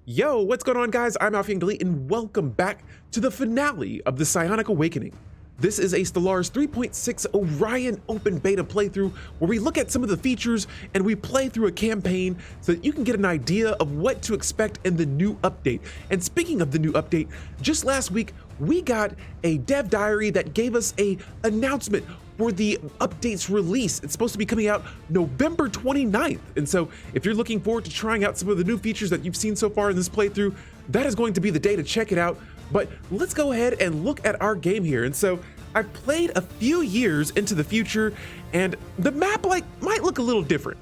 Yo, what's going on, guys? I'm Alfie Delete, and welcome back to the finale of the Psionic Awakening. This is a Stellaris 3.6 Orion open beta playthrough where we look at some of the features and we play through a campaign so that you can get an idea of what to expect in the new update. And speaking of the new update, just last week we got a dev diary that gave us an announcement for the update's release. It's supposed to be coming out November 29th. And so if you're looking forward to trying out some of the new features that you've seen so far in this playthrough, that is going to be the day to check it out. But let's go ahead and look at our game here. And so I've played a few years into the future, and the map might look a little different.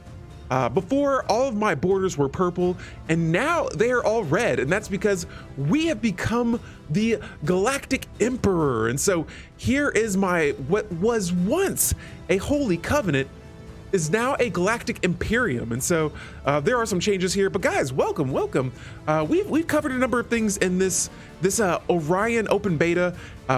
Before, all of my borders were purple, and now they are all red, and that's because we have become the Galactic Emperor. And so here is what was once a Holy Covenant is now a Galactic Imperium. And so there are some changes here, but guys, welcome. We've covered a number of things in this Orion open beta.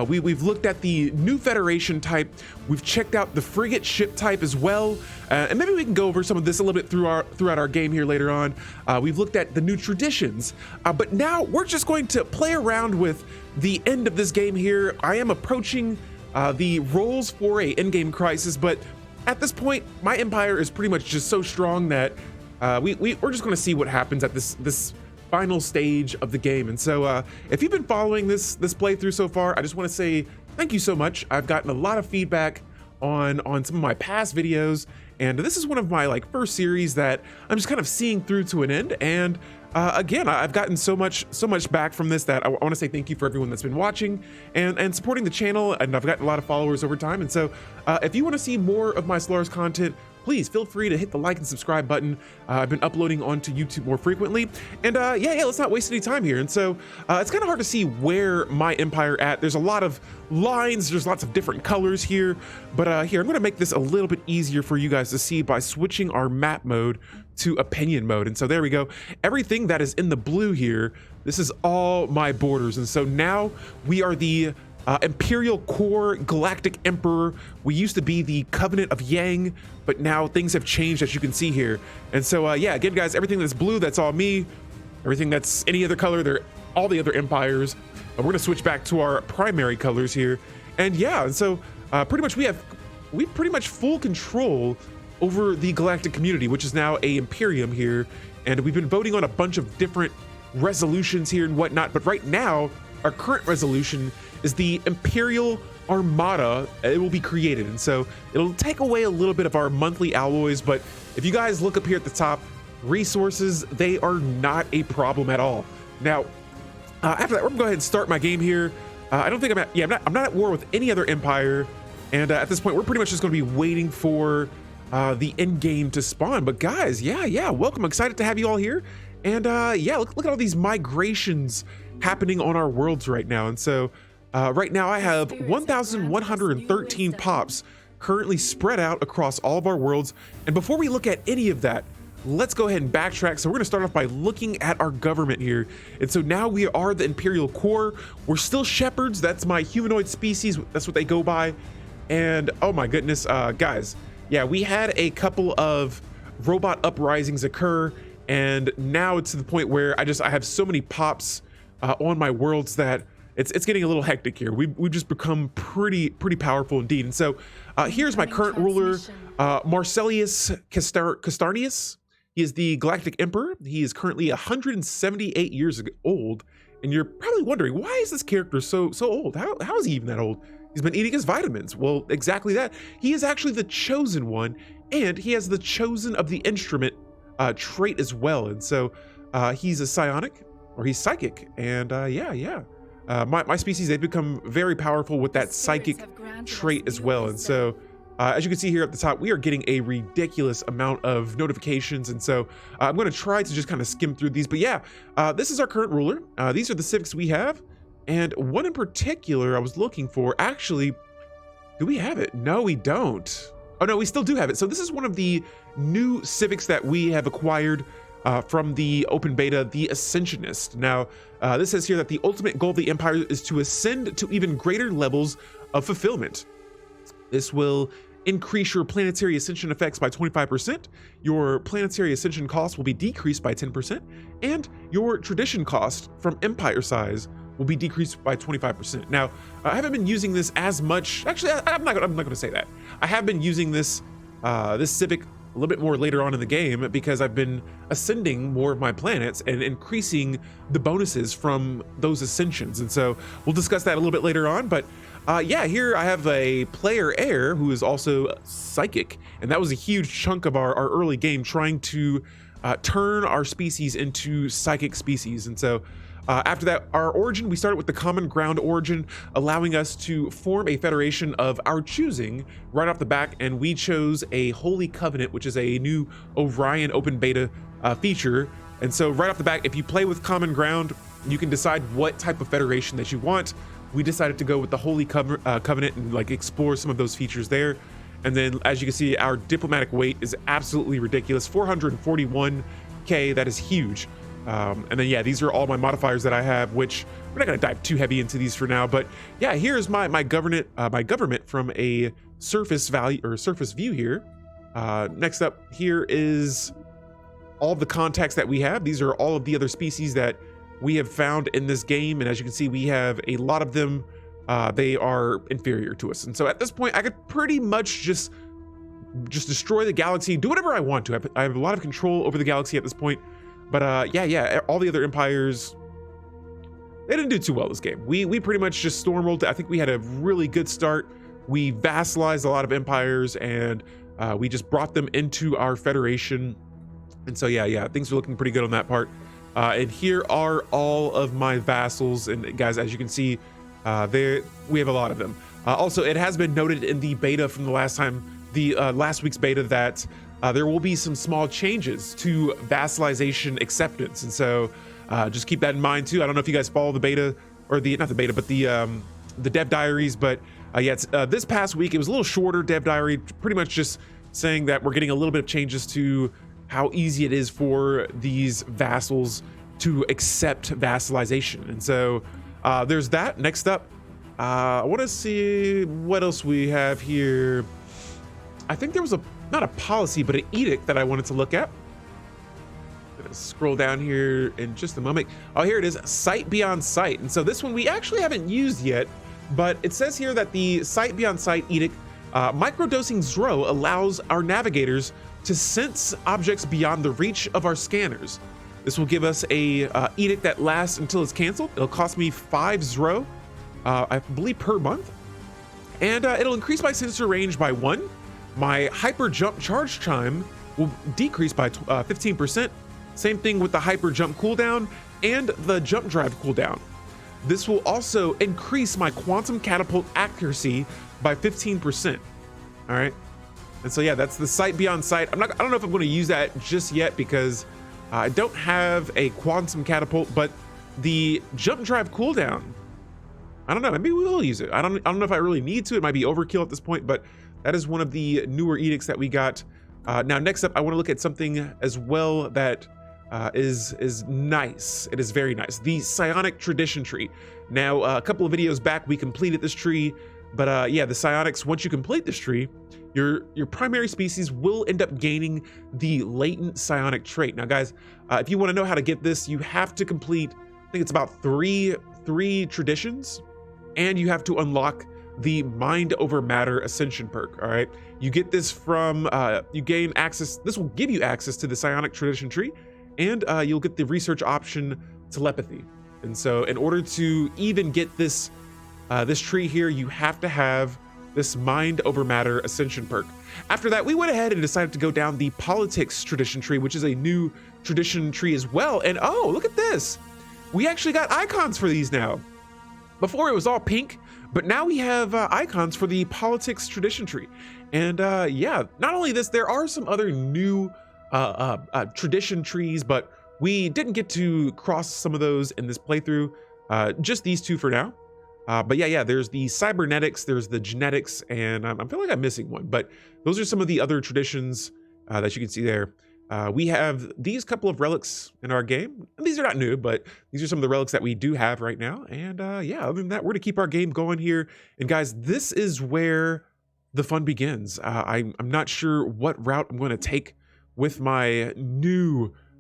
We've looked at the new Federation type. We've checked out the frigate ship type as well. And maybe we can go over some of this a little bit throughout our game here later on. We've looked at the new traditions, but now we're just going to play around with the end of this game here. I am approaching the roles for a endgame crisis, but at this point, my empire is pretty much just so strong that we're just going to see what happens at this final stage of the game. And so if you've been following this playthrough so far, I just want to say thank you so much. I've gotten a lot of feedback on some of my past videos, and this is one of my first series that I'm just kind of seeing through to an end. And again, I've gotten so much back from this that I want to say thank you for everyone that's been watching and supporting the channel, and I've gotten a lot of followers over time. And so if you want to see more of my Stellaris content, please feel free to hit the like and subscribe button. I've been uploading onto YouTube more frequently, and yeah, let's not waste any time here. And so it's kind of hard to see where my empire at. There's a lot of lines, there's lots of different colors here, but here I'm going to make this a little bit easier for you guys to see by switching our map mode to opinion mode. And so there we go. Everything that is in the blue here, this is all my borders. And so now we are the Imperial Core Galactic Emperor. We used to be the Covenant of Yang, but now things have changed, as you can see here. And so yeah, again, guys, everything that's blue, that's all me. Everything that's any other color, they're all the other empires. We're gonna switch back to our primary colors here. And yeah, and so pretty much we pretty much full control over the galactic community, which is now a Imperium here. And we've been voting on a bunch of different resolutions here and whatnot, but right now our current resolution is the Imperial Armada. It will be created, and so it'll take away a little bit of our monthly alloys. But if you guys look up here at the top, resources, they are not a problem at all. Now after that, we're gonna go ahead and start my game here. I don't think I'm not at war with any other empire, and at this point we're pretty much just going to be waiting for the end game to spawn. But guys, yeah, welcome. I'm excited to have you all here. And yeah, look at all these migrations happening on our worlds right now. And so right now I have 1,113 pops currently spread out across all of our worlds. And before we look at any of that, let's go ahead and backtrack. So we're gonna start off by looking at our government here. And so now we are the Imperial Core. We're still shepherds. That's my humanoid species. That's what they go by. And oh my goodness, guys, yeah, we had a couple of robot uprisings occur, and now it's to the point where I have so many pops on my worlds that it's getting a little hectic here. We've just become pretty powerful indeed. And so here's my current ruler, Marcellius Castarnius. He is the Galactic Emperor. He is currently 178 years old, and you're probably wondering, why is this character so old? How is he even that old? He's been eating his vitamins. Well, exactly that. He is actually the chosen one, and he has the chosen of the instrument trait as well. And so he's a psionic, or he's psychic. And yeah. My species, they've become very powerful with that psychic trait as well. And so as you can see here at the top, we are getting a ridiculous amount of notifications. And so I'm going to try to just kind of skim through these. But yeah, this is our current ruler. These are the civics we have. And one in particular I was looking for, actually, do we have it? No, we don't. Oh no, we still do have it. So this is one of the new civics that we have acquired from the open beta, the Ascensionist. Now, this says here that the ultimate goal of the Empire is to ascend to even greater levels of fulfillment. This will increase your planetary ascension effects by 25%, your planetary ascension cost will be decreased by 10%, and your tradition cost from empire size will be decreased by 25%. Now, I haven't been using this as much. Actually, I'm not going to say that. I have been using this this civic a little bit more later on in the game because I've been ascending more of my planets and increasing the bonuses from those ascensions. And so we'll discuss that a little bit later on. But yeah, here I have a player heir who is also psychic, and that was a huge chunk of our early game, trying to turn our species into psychic species. And so after that, our origin, we started with the common ground origin, allowing us to form a federation of our choosing right off the back, and we chose a Holy Covenant, which is a new Orion open beta feature. And so right off the back, if you play with common ground, you can decide what type of federation that you want. We decided to go with the Holy Covenant and like explore some of those features there. And then as you can see, our diplomatic weight is absolutely ridiculous, 441k. That is huge. And then yeah, these are all my modifiers that I have, which we're not going to dive too heavy into these for now. But yeah, here's my government from a surface value or surface view here. Next up here is all the contacts that we have. These are all of the other species that we have found in this game, and as you can see, we have a lot of them. They are inferior to us, and so at this point, I could pretty much just destroy the galaxy, do whatever I want to. I have a lot of control over the galaxy at this point. But yeah, all the other empires, they didn't do too well this game. We pretty much just stormrolled. I think we had a really good start. We vassalized a lot of empires, and we just brought them into our federation. And so yeah, things are looking pretty good on that part. And here are all of my vassals, and guys, as you can see, we have a lot of them. Also, it has been noted in the beta from the last time, the last week's beta, that there will be some small changes to vassalization acceptance, and so just keep that in mind too. I don't know if you guys follow the beta, or not the beta, but the dev diaries. But yeah, it's, this past week it was a little shorter dev diary, pretty much just saying that we're getting a little bit of changes to how easy it is for these vassals to accept vassalization. And so there's that. Next up, I want to see what else we have here. I think there was not a policy, but an edict that I wanted to look at. I'm gonna scroll down here in just a moment. Oh, here it is, Sight Beyond Sight. And so this one we actually haven't used yet, but it says here that the Sight Beyond Sight edict, microdosing Zro allows our navigators to sense objects beyond the reach of our scanners. This will give us a edict that lasts until it's canceled. It'll cost me 5 Zro, I believe, per month. And it'll increase my sensor range by 1. My hyper jump charge time will decrease by 15%. Same thing with the hyper jump cooldown and the jump drive cooldown. This will also increase my quantum catapult accuracy by 15%. All right. And so yeah, that's the Sight Beyond Sight. I don't know if I'm going to use that just yet because I don't have a quantum catapult, but the jump drive cooldown, I don't know, maybe we will use it. I don't know if I really need to. It might be overkill at this point, but that is one of the newer edicts that we got. Now, next up, I want to look at something as well that is nice. It is very nice. The Psionic Tradition Tree. Now, a couple of videos back, we completed this tree, but yeah, the Psionics, once you complete this tree, your primary species will end up gaining the latent psionic trait. Now, guys, if you want to know how to get this, you have to complete, I think it's about three traditions, and you have to unlock the Mind Over Matter Ascension perk. All right, you get this from you gain access. This will give you access to the Psionic Tradition Tree, and you'll get the research option Telepathy. And so, in order to even get this this tree here, you have to have this Mind Over Matter Ascension perk. After that, we went ahead and decided to go down the Politics Tradition Tree, which is a new tradition tree as well. And oh, look at this. We actually got icons for these now. Before it was all pink, but now we have icons for the Politics Tradition Tree. And yeah, not only this, there are some other new tradition trees, but we didn't get to cross some of those in this playthrough. Just these two for now. But yeah, there's the cybernetics, there's the genetics, and I feel like I'm missing one, but those are some of the other traditions that you can see there. We have these couple of relics in our game. These are not new, but these are some of the relics that we do have right now. And yeah, other than that, we're to keep our game going here. And guys, this is where the fun begins. I'm not sure what route I'm going to take with my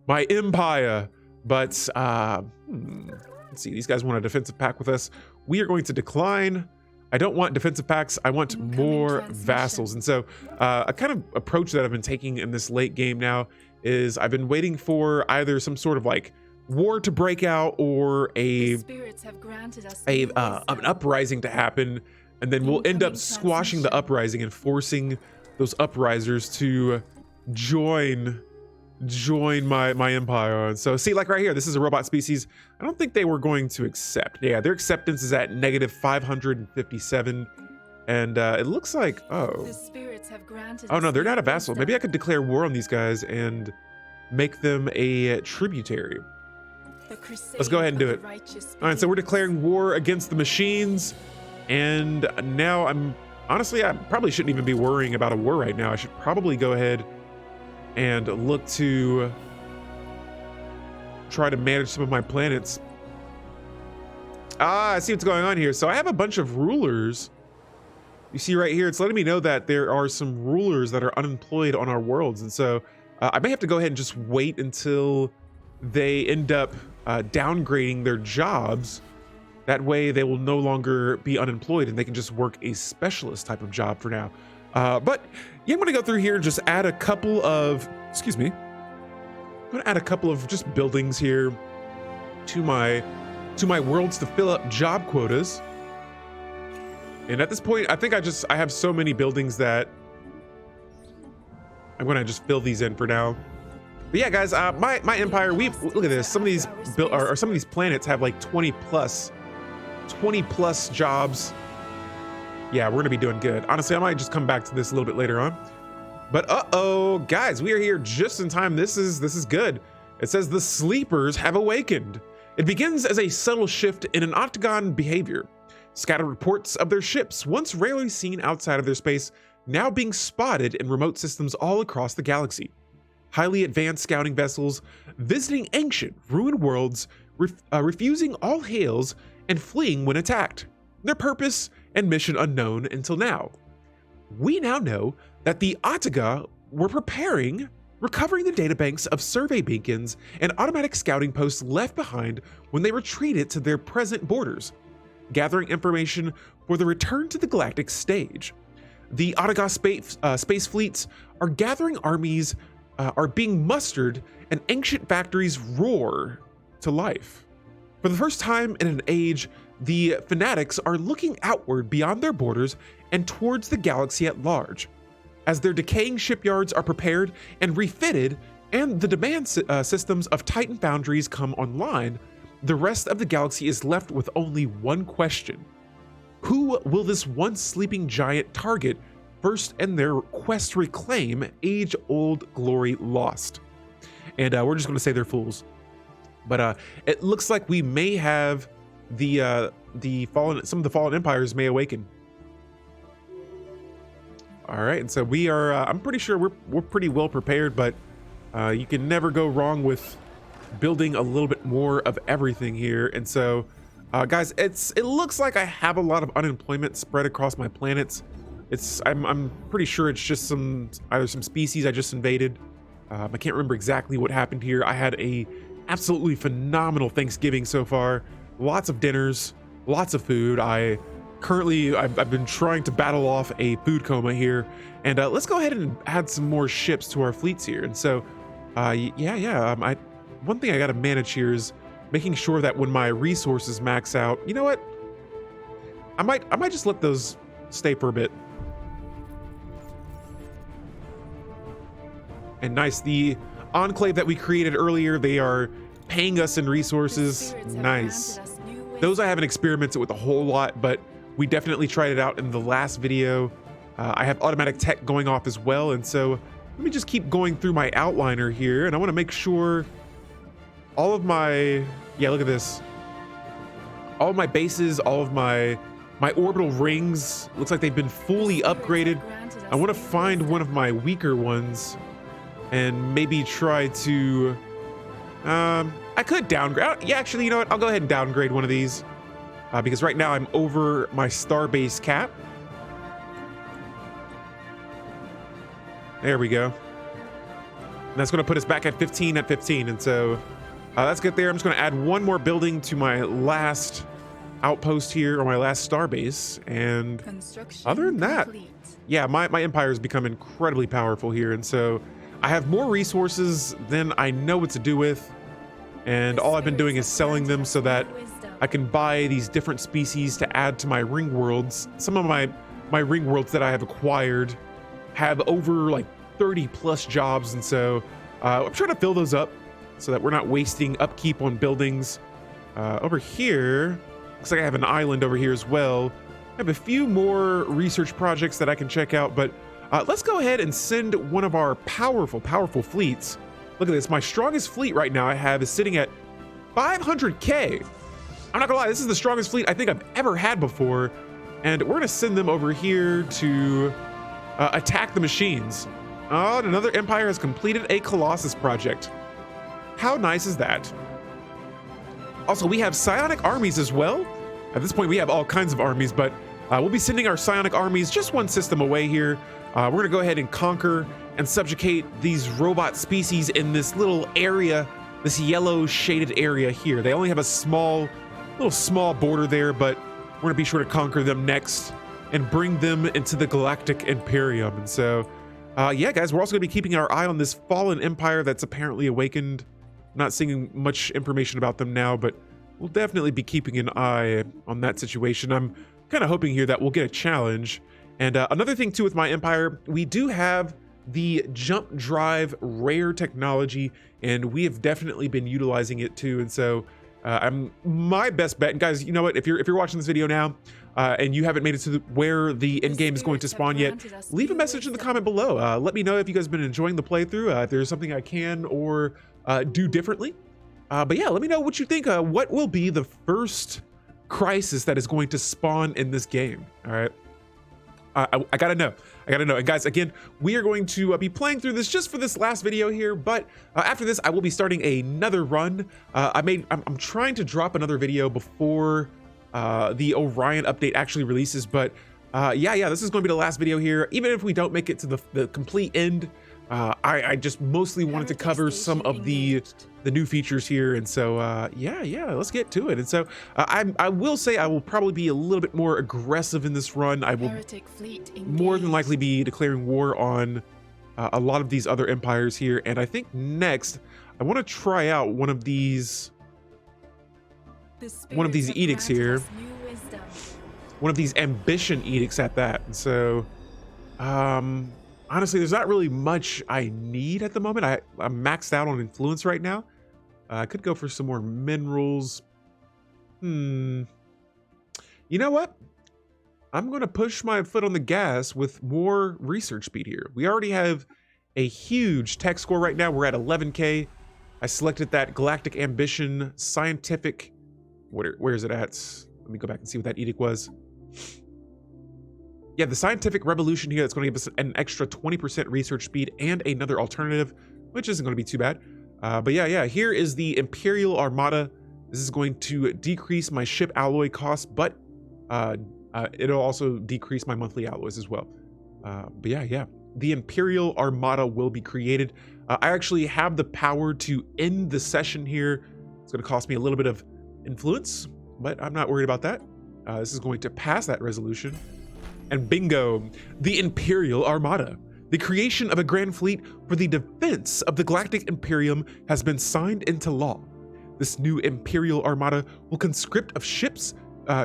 empire, but let's see. These guys want a defensive pact with us. We are going to decline. I don't want defensive pacts. I want more vassals. And so a kind of approach that I've been taking in this late game now is I've been waiting for either some sort of like war to break out or an uprising to happen, and then we'll end up squashing the uprising and forcing those uprisers to join my empire. And so see, like right here, this is a robot species. I don't think they were going to accept. Yeah, their acceptance is at negative 557, and it looks like oh no, they're not a vassal. Maybe I could declare war on these guys and make them a tributary. Let's go ahead and do it. All right, so we're declaring war against the machines, and now I probably shouldn't even be worrying about a war right now. I should probably go ahead and look to try to manage some of my planets. I see what's going on here. So I have a bunch of rulers. You see right here, it's letting me know that there are some rulers that are unemployed on our worlds, and so I may have to go ahead and just wait until they end up downgrading their jobs. That way they will no longer be unemployed and they can just work a specialist type of job for now. But yeah, I'm gonna go through here and just add a couple of, excuse me, I'm gonna add a couple of just buildings here to my worlds to fill up job quotas. And at this point, I think I have so many buildings that I'm gonna just fill these in for now. But yeah, guys, my empire, look at this. Some of these some of these planets have like 20 plus jobs. Yeah, we're gonna be doing good. Honestly, I might just come back to this a little bit later on. But uh-oh, guys, we are here just in time. This is good. It says the sleepers have awakened. It begins as a subtle shift in an octagon behavior. Scattered reports of their ships, once rarely seen outside of their space, now being spotted in remote systems all across the galaxy. Highly advanced scouting vessels visiting ancient, ruined worlds, refusing all hails and fleeing when attacked. Their purpose and mission unknown until now. We now know that the Otaga were recovering the databanks of survey beacons and automatic scouting posts left behind when they retreated to their present borders, gathering information for the return to the galactic stage. The Otaga space fleets are gathering armies, are being mustered, and ancient factories roar to life. For the first time in an age, the fanatics are looking outward beyond their borders and towards the galaxy at large. As their decaying shipyards are prepared and refitted, and the demand systems of Titan foundries come online, the rest of the galaxy is left with only one question. Who will this once sleeping giant target first in their quest to reclaim age-old glory lost? And we're just going to say they're fools. But it looks like we may have some of the fallen empires may awaken. All right, and so we are. I'm pretty sure we're pretty well prepared, but you can never go wrong with building a little bit more of everything here. And so, guys, it looks like I have a lot of unemployment spread across my planets. I'm pretty sure it's just either some species I just invaded. I can't remember exactly what happened here. I had a absolutely phenomenal Thanksgiving so far. Lots of dinners, lots of food. I've been trying to battle off a food coma here, and let's go ahead and add some more ships to our fleets here. And so, one thing I got to manage here is making sure that when my resources max out, you know what? I might just let those stay for a bit. And nice, the enclave that we created earlier, they are paying us in resources. Nice. Those I haven't experimented with a whole lot, but we definitely tried it out in the last video. I have automatic tech going off as well, and so let me just keep going through my outliner here, and I want to make sure all of my, yeah, look at this. All of my bases, all of my orbital rings, looks like they've been fully upgraded. I want to find one of my weaker ones and maybe try to, I could downgrade. Yeah, actually, you know what? I'll go ahead and downgrade one of these because right now I'm over my starbase cap. There we go. And that's going to put us back at 15 at 15. And so that's good there. I'm just going to add one more building to my last outpost here, or my last starbase. And other than that, yeah, my empire has become incredibly powerful here. And so I have more resources than I know what to do with. And all I've been doing is selling them so that I can buy these different species to add to my ring worlds. Some of my ring worlds that I have acquired have over like 30 plus jobs. And so I'm trying to fill those up so that we're not wasting upkeep on buildings. Over here, looks like I have an island over here as well. I have a few more research projects that I can check out, but let's go ahead and send one of our powerful fleets. Look at this. My strongest fleet right now I have is sitting at 500K. I'm not gonna lie, this is the strongest fleet I think I've ever had before. And we're gonna send them over here to attack the machines. Oh, and another empire has completed a Colossus project. How nice is that? Also, we have psionic armies as well. At this point, we have all kinds of armies, but we'll be sending our psionic armies just one system away here. We're gonna go ahead and conquer and subjugate these robot species in this little area, this yellow shaded area here. They only have a little small border there, but we're gonna be sure to conquer them next and bring them into the galactic imperium. And so, yeah, guys, we're also gonna be keeping our eye on this fallen empire that's apparently awakened. Not seeing much information about them now, but we'll definitely be keeping an eye on that situation. I'm kind of hoping here that we'll get a challenge. And another thing too with my empire, we do have the jump drive rare technology, and we have definitely been utilizing it too. And so I'm my best bet. And guys, you know what? If you're watching this video now and you haven't made it to where the end game is going to spawn yet, leave a message in the comment below. Let me know if you guys have been enjoying the playthrough. If there's something I can or do differently. But yeah, let me know what you think. What will be the first crisis that is going to spawn in this game? All right. I gotta know. And guys, again, we are going to be playing through this just for this last video here, but after this, I will be starting another run. I'm trying to drop another video before the Orion update actually releases, but yeah, this is going to be the last video here. Even if we don't make it to the complete end, I just mostly wanted to cover some of the new features here, and so yeah, let's get to it. And so I will say I will probably be a little bit more aggressive in this run. I will more than likely be declaring war on a lot of these other empires here, and I think next I want to try out one of these edicts here, one of these ambition edicts at that. And so honestly, there's not really much I need at the moment. I'm maxed out on influence right now. I could go for some more minerals. You know what? I'm going to push my foot on the gas with more research speed here. We already have a huge tech score right now. We're at 11K. I selected that Galactic Ambition Scientific. Where is it at? Let me go back and see what that edict was. Yeah, the scientific revolution here, that's going to give us an extra 20% research speed and another alternative, which isn't going to be too bad. But yeah, here is the Imperial Armada. This is going to decrease my ship alloy costs, but it'll also decrease my monthly alloys as well. But yeah, the Imperial Armada will be created. I actually have the power to end the session here. It's going to cost me a little bit of influence, but I'm not worried about that. This is going to pass that resolution. And bingo, the Imperial Armada. The creation of a grand fleet for the defense of the Galactic Imperium has been signed into law. This new Imperial Armada will conscript of ships,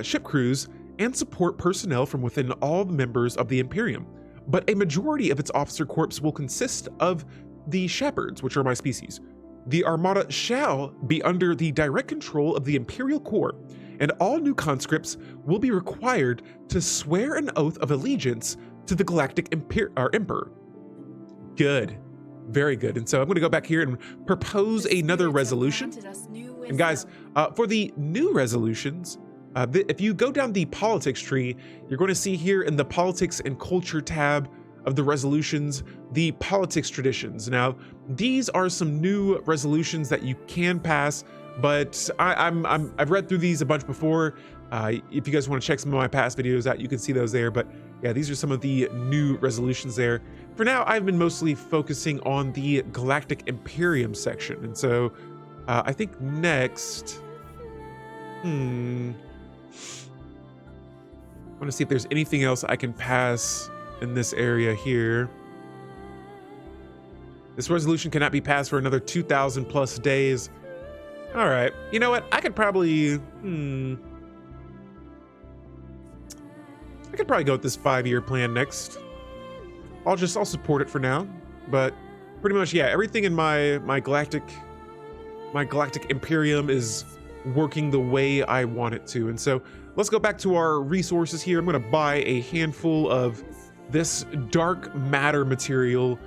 ship crews, and support personnel from within all the members of the Imperium. But a majority of its officer corps will consist of the Shepherds, which are my species. The Armada shall be under the direct control of the Imperial Corps, and all new conscripts will be required to swear an oath of allegiance to the Galactic Emperor. Good. Very good. And so I'm going to go back here and propose another resolution. And guys, for the new resolutions, if you go down the politics tree, you're going to see here in the politics and culture tab of the resolutions, the politics traditions. Now, these are some new resolutions that you can pass, but I've read through these a bunch before. If you guys want to check some of my past videos out, you can see those there. But Yeah, these are some of the new resolutions there. For now, I've been mostly focusing on the galactic imperium section. And so I think next, I want to see if there's anything else I can pass in this area here. This resolution cannot be passed for another 2,000 plus days. All right, you know what? I could probably, I could probably go with this 5-year plan next. I'll support it for now, but pretty much, yeah, everything in my galactic imperium is working the way I want it to. And so let's go back to our resources here. I'm going to buy a handful of this dark matter material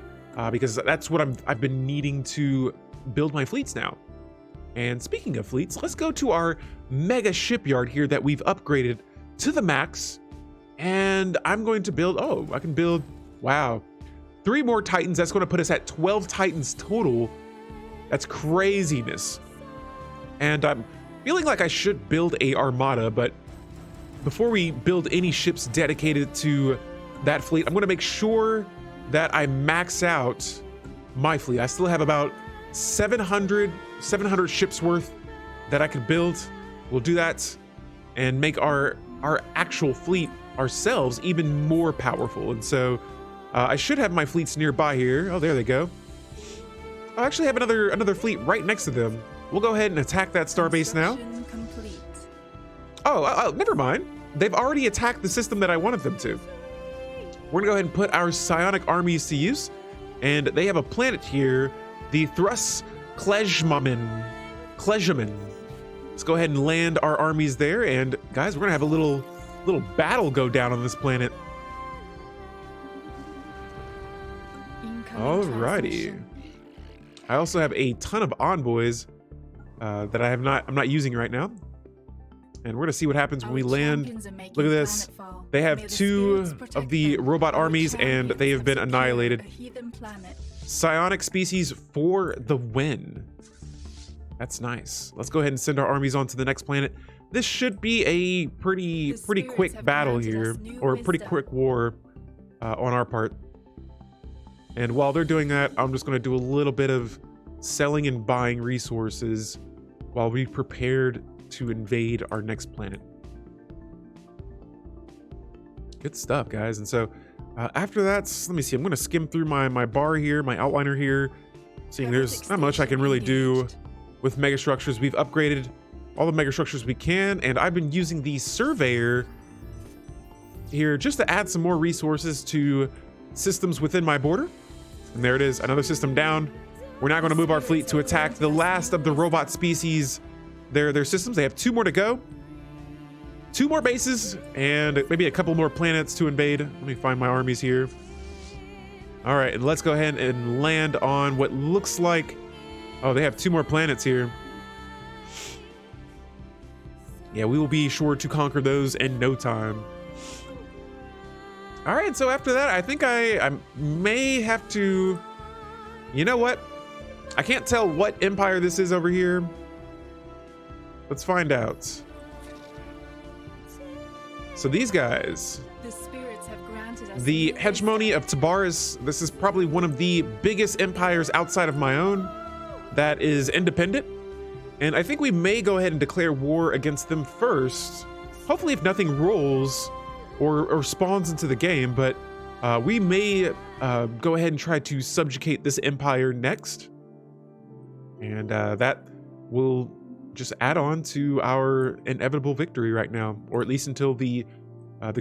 because that's what I've been needing to build my fleets now. And speaking of fleets, let's go to our mega shipyard here that we've upgraded to the max. And I'm going to build, I can build, wow, 3 more Titans. That's going to put us at 12 Titans total. That's craziness. And I'm feeling like I should build a armada, but before we build any ships dedicated to that fleet, I'm going to make sure that I max out my fleet. I still have about 700 ships worth that I could build. We'll do that and make our actual fleet ourselves even more powerful. And so I should have my fleets nearby here. Oh, there they go. I actually have another fleet right next to them. We'll go ahead and attack that starbase now. Oh, never mind. They've already attacked the system that I wanted them to. We're gonna go ahead and put our psionic armies to use. And they have a planet here, the Thrust Klejmamen. Let's go ahead and land our armies there. And guys, we're gonna have a little battle go down on this planet. Alrighty. I also have a ton of envoys that I'm not using right now. And we're gonna see what happens when we land. Look at this. They have 2 of the robot armies and they have been annihilated. Psionic species for the win. That's nice. Let's go ahead and send our armies on to the next planet. This should be a pretty quick battle here, or a pretty quick war on our part. And while they're doing that, I'm just going to do a little bit of selling and buying resources while we prepared to invade our next planet. Good stuff, guys. And so after that, let me see. I'm going to skim through my bar here, my outliner here, seeing there's not much I can really do with megastructures. We've upgraded all the megastructures we can, and I've been using the surveyor here just to add some more resources to systems within my border. And there it is, another system down. We're now going to move our fleet to attack the last of the robot species, their systems. They have 2 more to go. 2 more bases and maybe a couple more planets to invade. Let me find my armies here. All right, and let's go ahead and land on what looks like, oh, they have 2 more planets here. Yeah, we will be sure to conquer those in no time. All right, so after that, I think I may have to, you know what? I can't tell what empire this is over here. Let's find out. So these guys, the hegemony of Stellaris, this is probably one of the biggest empires outside of my own that is independent. And I think we may go ahead and declare war against them first. Hopefully if nothing rolls or spawns into the game, but we may go ahead and try to subjugate this empire next. And that will just add on to our inevitable victory right now, or at least until the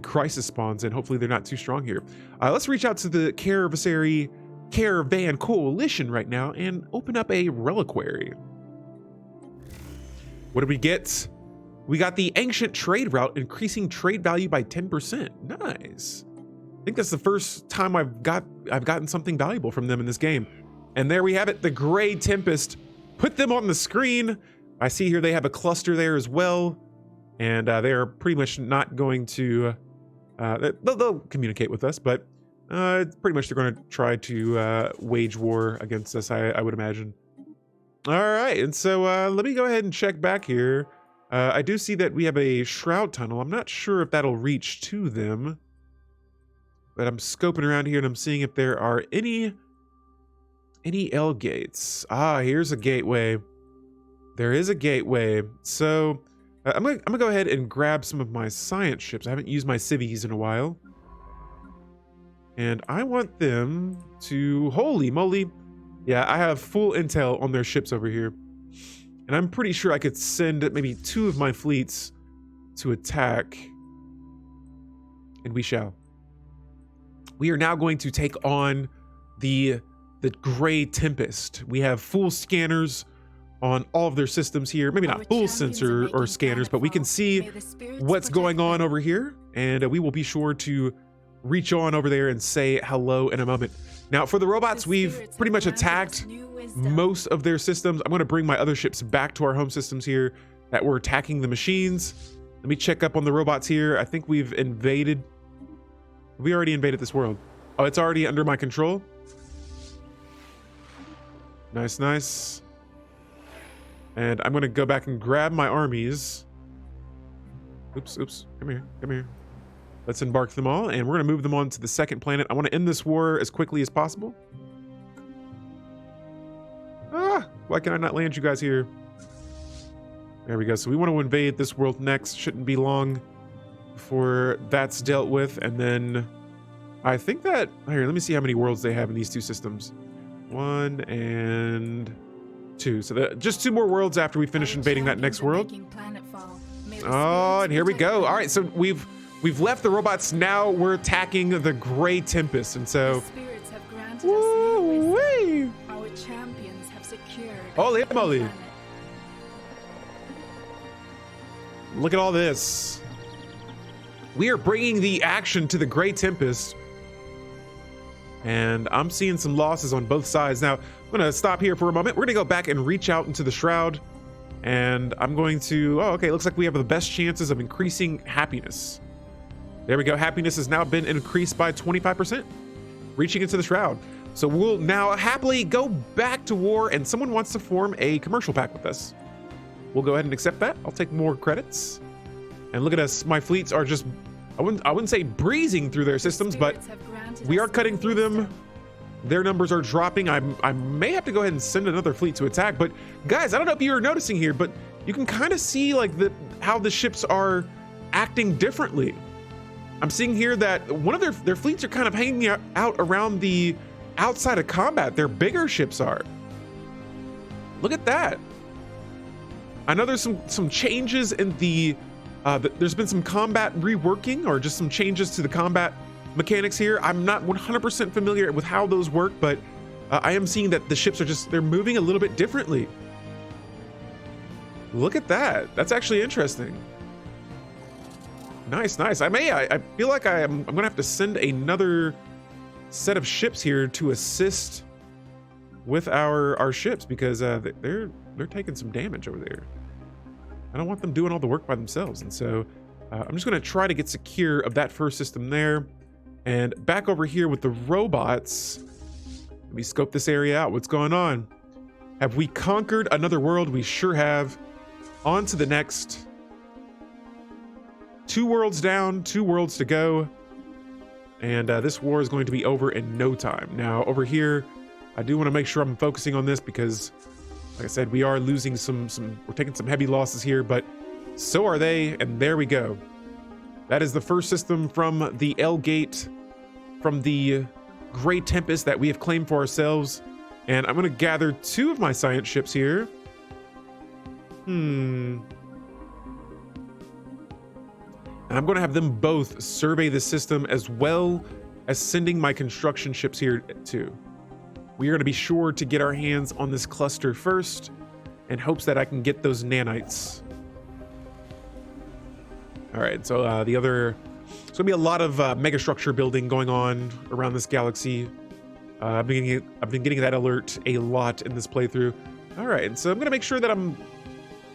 crisis spawns in. Hopefully they're not too strong here. Let's reach out to the Caravan Coalition right now and open up a reliquary. What did we get? We got the ancient trade route, increasing trade value by 10%. Nice. I think that's the first time I've gotten something valuable from them in this game. And there we have it, the Gray Tempest. Put them on the screen. I see here they have a cluster there as well. And they are pretty much not going to, they'll communicate with us, but pretty much they're going to try to wage war against us, I would imagine. All right, and so let me go ahead and check back here. I do see that we have a shroud tunnel. I'm not sure if that'll reach to them. But I'm scoping around here and I'm seeing if there are any L gates. Ah, here's a gateway. There is a gateway. So I'm gonna go ahead and grab some of my science ships. I haven't used my civvies in a while. And I want them to, holy moly. Yeah, I have full intel on their ships over here. And I'm pretty sure I could send maybe 2 of my fleets to attack. And we shall. We are now going to take on the Gray Tempest. We have full scanners on all of their systems here. Maybe not full sensor or scanners, but we can see what's going on over here. And we will be sure to reach on over there and say hello in a moment. Now, for the robots, we've pretty much attacked most of their systems. I'm going to bring my other ships back to our home systems here that were attacking the machines. Let me check up on the robots here. I think we've invaded. We already invaded this world. Oh, it's already under my control. Nice, nice. And I'm going to go back and grab my armies. Oops, oops. Come here, come here. Let's embark them all, and we're going to move them on to the second planet. I want to end this war as quickly as possible. Ah, why can I not land you guys here? There we go. So we want to invade this world next. Shouldn't be long before that's dealt with. And then I think that, here, let me see how many worlds they have in these 2 systems. 1 and 2. So just 2 more worlds after we finish invading that next world. Oh, and here we go. All right, so we've left the robots. Now we're attacking the Gray Tempest, and so. Woo-wee. Our champions have secured. Holy moly! Look at all this. We are bringing the action to the Gray Tempest, and I'm seeing some losses on both sides. Now, I'm going to stop here for a moment. We're going to go back and reach out into the Shroud, and I'm going to. Oh, okay. Looks like we have the best chances of increasing happiness. There we go. Happiness has now been increased by 25%, reaching into the Shroud. So we'll now happily go back to war, and someone wants to form a commercial pact with us. We'll go ahead and accept that. I'll take more credits. And look at us. My fleets are just, I wouldn't say breezing through their systems, but we are cutting through them. Their numbers are dropping. I may have to go ahead and send another fleet to attack. But guys, I don't know if you're noticing here, but you can kind of see like how the ships are acting differently. I'm seeing here that one of their fleets are kind of hanging out around the outside of combat. Their bigger ships are. Look at that. I know there's some changes in there's been some combat reworking, or just some changes to the combat mechanics here. I'm not 100% familiar with how those work, but I am seeing that the ships are they're moving a little bit differently. Look at that. That's actually interesting. Nice, nice. I feel like I'm gonna have to send another set of ships here to assist with our ships, because they're taking some damage over there. I don't want them doing all the work by themselves, and so I'm just gonna try to get secure of that first system there. And back over here with the robots, let me scope this area out. What's going on? Have we conquered another world? We sure have. On to the next. 2 worlds down, 2 worlds to go. And this war is going to be over in no time. Now, over here, I do want to make sure I'm focusing on this, because, like I said, we are losing we're taking some heavy losses here, but so are they, and there we go. That is the first system from the L Gate, from the Gray Tempest that we have claimed for ourselves. And I'm going to gather 2 of my science ships here. And I'm going to have them both survey the system, as well as sending my construction ships here too. We are going to be sure to get our hands on this cluster first, in hopes that I can get those nanites. All right, so it's going to be a lot of megastructure building going on around this galaxy. I've been getting that alert a lot in this playthrough. All right, and so I'm going to make sure that I'm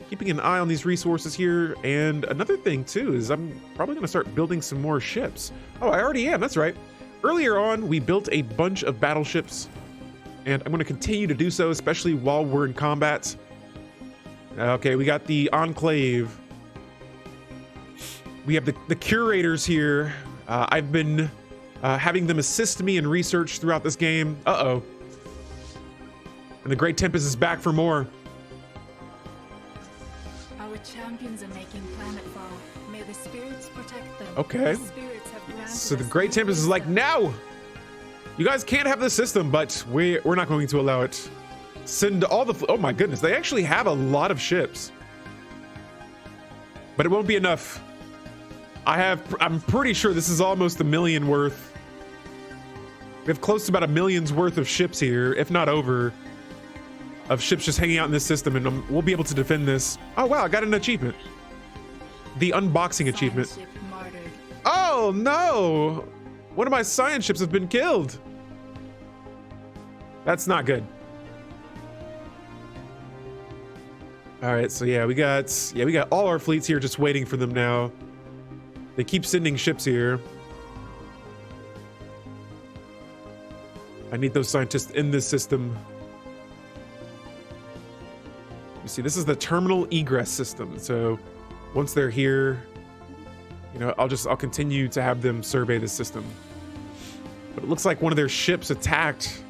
keeping an eye on these resources here. And another thing too is I'm probably going to start building some more ships. Oh, I already am. That's right. Earlier on, we built a bunch of battleships, and I'm going to continue to do so, especially while we're in combat. Okay, we got the Enclave. We have the curators here. I've been having them assist me in research throughout this game. Uh-oh. And the Great Tempest is back for more. Our champions are making planetfall. May the spirits protect them. Okay. The spirits have granted So the us Great new Tempest is like, wisdom. no! You guys can't have the system, but we're not going to allow it. Send all the... Oh my goodness, they actually have a lot of ships. But it won't be enough. I'm pretty sure this is almost 1 million worth. We have close to about 1 million's worth of ships here, if not over, of ships just hanging out in this system, and we'll be able to defend this. Oh wow, I got an achievement. The unboxing achievement. Science ship martyred. Oh no! One of my science ships has been killed. That's not good. All right, so yeah, we got all our fleets here just waiting for them now. They keep sending ships here. I need those scientists in this system. You see, this is the terminal egress system. So once they're here, you know, I'll continue to have them survey the system. But it looks like one of their ships attacked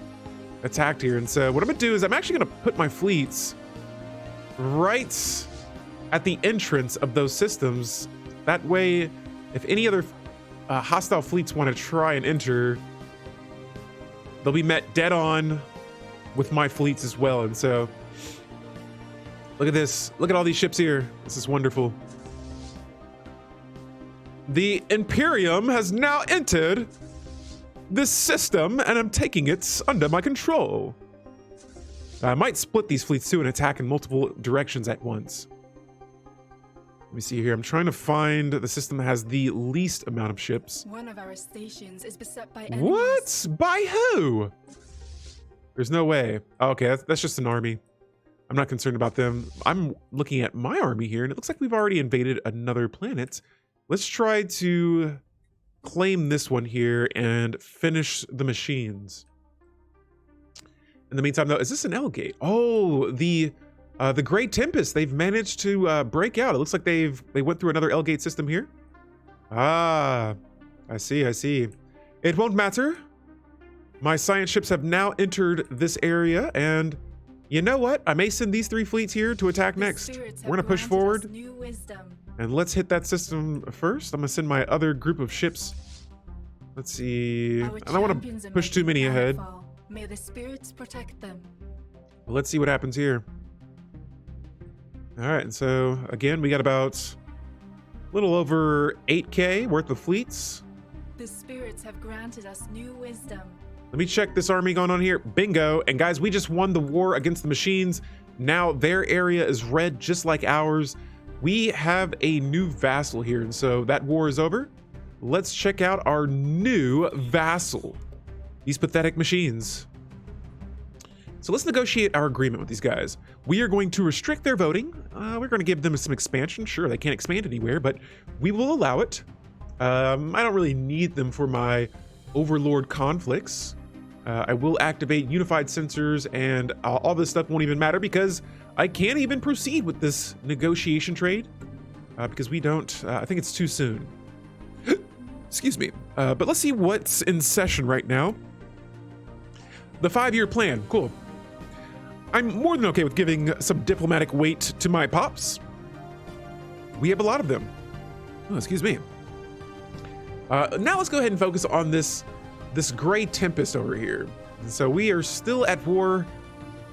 here. And so what I'm gonna do is I'm actually gonna put my fleets right at the entrance of those systems. That way, if any other hostile fleets want to try and enter, they'll be met dead on with my fleets as well. And so look at this. Look at all these ships here. This is wonderful. The Imperium has now entered this system, and I'm taking it under my control. I might split these fleets too and attack in multiple directions at once. Let me see here. I'm trying to find the system that has the least amount of ships. One of our stations is beset by enemies. What? By who? There's no way. Oh, okay, that's just an army. I'm not concerned about them. I'm looking at my army here, and it looks like we've already invaded another planet. Let's try to claim this one here and finish the machines. In the meantime, though, is this an L gate? Oh, the Great Tempest. They've managed to break out. It looks like they went through another L gate system here. Ah, I see. It won't matter. My science ships have now entered this area, and you know what? I may send these 3 fleets here to attack next. We're gonna push forward, New wisdom. and let's hit that system first. I'm gonna send my other group of ships. Let's see. I don't want to push too many ahead. May the spirits protect them. Let's see what happens here. All right, and so again, we got about a little over 8K worth of fleets. The spirits have granted us new wisdom. Let me check this army going on here. Bingo. And guys, we just won the war against the machines. Now their area is red just like ours. We have a new vassal here, and so that war is over. Let's check out our new vassal. These pathetic machines. So let's negotiate our agreement with these guys. We are going to restrict their voting. We're going to give them some expansion. Sure, they can't expand anywhere, but we will allow it. I don't really need them for my overlord conflicts. I will activate unified sensors, and all this stuff won't even matter because I can't even proceed with this negotiation trade because we don't, I think it's too soon. Excuse me. But let's see what's in session right now. The 5-year plan, cool. I'm more than okay with giving some diplomatic weight to my pops. We have a lot of them. Oh, excuse me. Now let's go ahead and focus on this Gray Tempest over here. And so we are still at war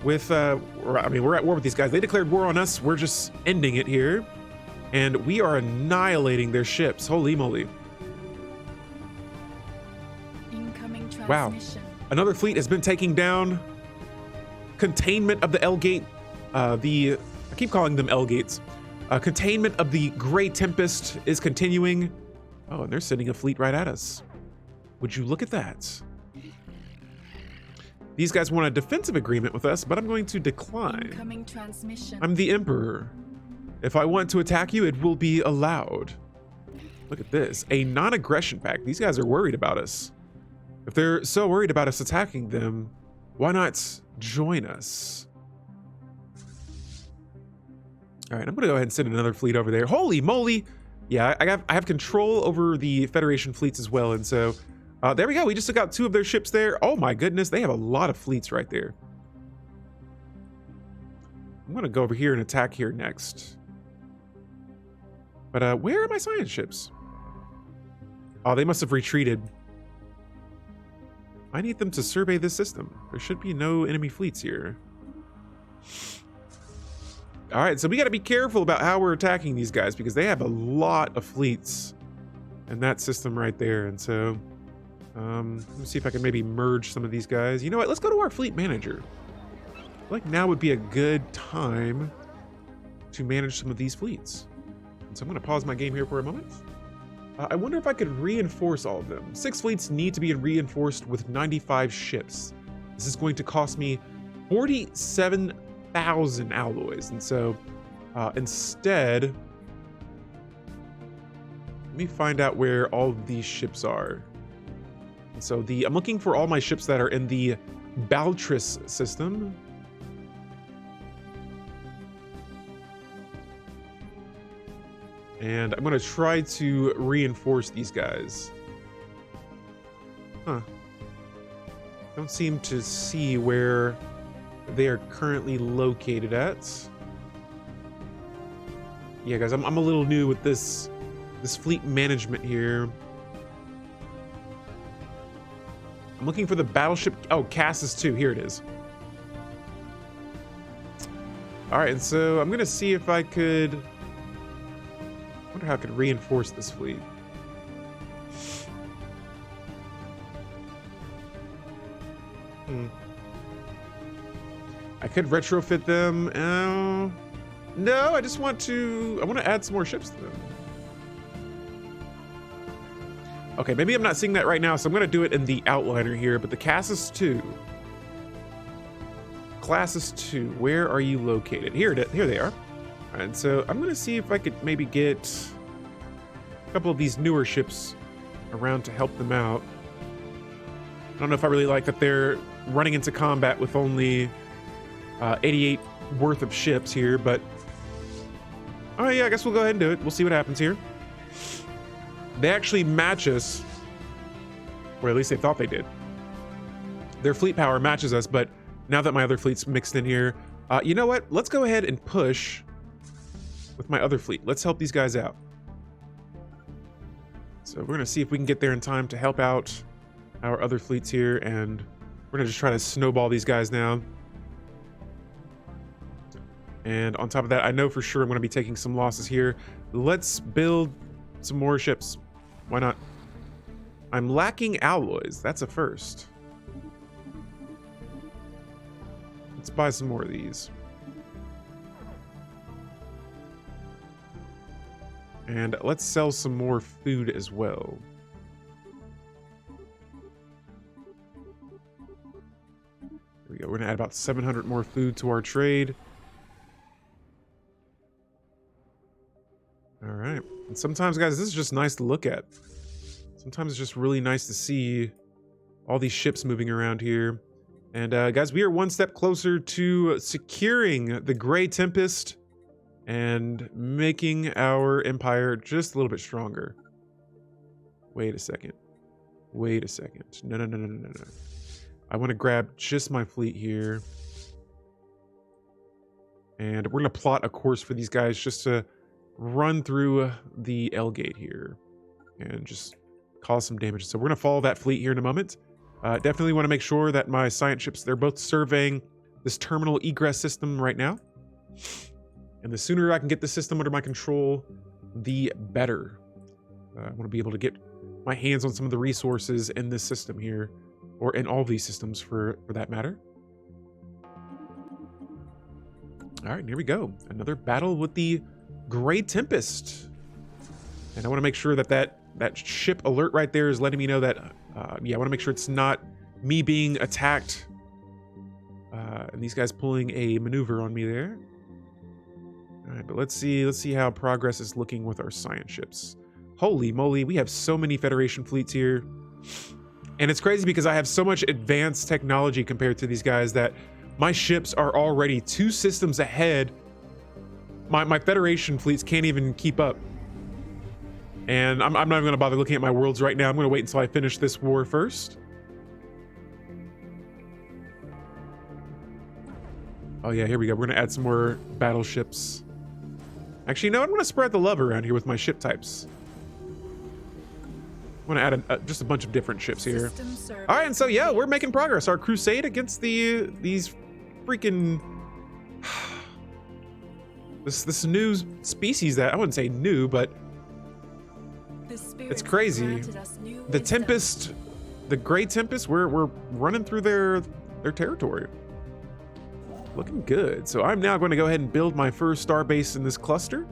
with, we're at war with these guys. They declared war on us. We're just ending it here. And we are annihilating their ships. Holy moly. Incoming transmission. Wow. Another fleet has been taking down. Containment of the L gate. I keep calling them L gates. Containment of the Gray Tempest is continuing. Oh, and they're sending a fleet right at us. Would you look at that? These guys want a defensive agreement with us, but I'm going to decline. Incoming transmission. I'm the Emperor. If I want to attack you, it will be allowed. Look at this. A non-aggression pact. These guys are worried about us. If they're so worried about us attacking them, why not join us? All right, I'm gonna go ahead and send another fleet over there. Holy moly! Yeah, I have control over the Federation fleets as well, and so There we go. We just took out 2 of their ships there. Oh my goodness, they have a lot of fleets right there. I'm gonna go over here and attack here next. But where are my science ships? Oh, they must have retreated. I need them to survey this system. There should be no enemy fleets here. All right, so we got to be careful about how we're attacking these guys because they have a lot of fleets in that system right there. And so, let me see if I can maybe merge some of these guys. You know what? Let's go to our fleet manager. I feel like now would be a good time to manage some of these fleets. And so I'm going to pause my game here for a moment. I wonder if I could reinforce all of them. 6 fleets need to be reinforced with 95 ships. This is going to cost me 47,000 alloys. And so instead, let me find out where all of these ships are. And so I'm looking for all my ships that are in the Baltris system. And I'm going to try to reinforce these guys. Huh. Don't seem to see where they are currently located at. Yeah, guys, I'm a little new with this fleet management here. I'm looking for the battleship. Oh, Cassis 2. Here it is. All right, and so I'm going to see if I could... I wonder how I could reinforce this fleet. I could retrofit them. No, I just want to... I want to add some more ships to them. Okay, maybe I'm not seeing that right now, so I'm going to do it in the outliner here, but the Cassis 2. Classis 2, where are you located? Here they are. All right, so I'm going to see if I could maybe get a couple of these newer ships around to help them out. I don't know if I really like that they're running into combat with only 88 worth of ships here, but oh yeah, I guess we'll go ahead and do it. We'll see what happens here. They actually match us, or at least they thought they did. Their fleet power matches us, but now that my other fleet's mixed in here, you know what? Let's go ahead and push with my other fleet. Let's help these guys out. So we're gonna see if we can get there in time to help out our other fleets here, and we're gonna just try to snowball these guys now. And on top of that, I know for sure I'm gonna be taking some losses here. Let's build some more ships. Why not? I'm lacking alloys. That's a first. Let's buy some more of these. And let's sell some more food as well. Here we go. We're gonna add about 700 more food to our trade. All right. And sometimes, guys, this is just nice to look at. Sometimes it's just really nice to see all these ships moving around here. And guys, we are one step closer to securing the Grey Tempest and making our empire just a little bit stronger. Wait a second. Wait a second. No. I want to grab just my fleet here. And we're going to plot a course for these guys just to run through the L gate here and just cause some damage. So we're going to follow that fleet here in a moment. Definitely want to make sure that my science ships, they're both surveying this terminal egress system right now. And the sooner I can get the system under my control, the better. I want to be able to get my hands on some of the resources in this system here, or in all of these systems for that matter. All right, here we go. Another battle with the Grey Tempest. And I want to make sure that that ship alert right there is letting me know that, yeah, I want to make sure it's not me being attacked. And these guys pulling a maneuver on me there. All right, but let's see how progress is looking with our science ships. Holy moly, we have so many Federation fleets here. And it's crazy because I have so much advanced technology compared to these guys that my ships are already 2 systems ahead. My Federation fleets can't even keep up. And I'm not even going to bother looking at my worlds right now. I'm going to wait until I finish this war first. Oh yeah, here we go. We're going to add some more battleships. Actually, no, I'm going to spread the love around here with my ship types. I'm going to add just a bunch of different ships here. All right, and so yeah, we're making progress. Our crusade against these freaking this new species that I wouldn't say new, but it's crazy. The Tempest, the Gray Tempest, we're running through their territory. Looking good. So I'm now going to go ahead and build my first star base in this cluster.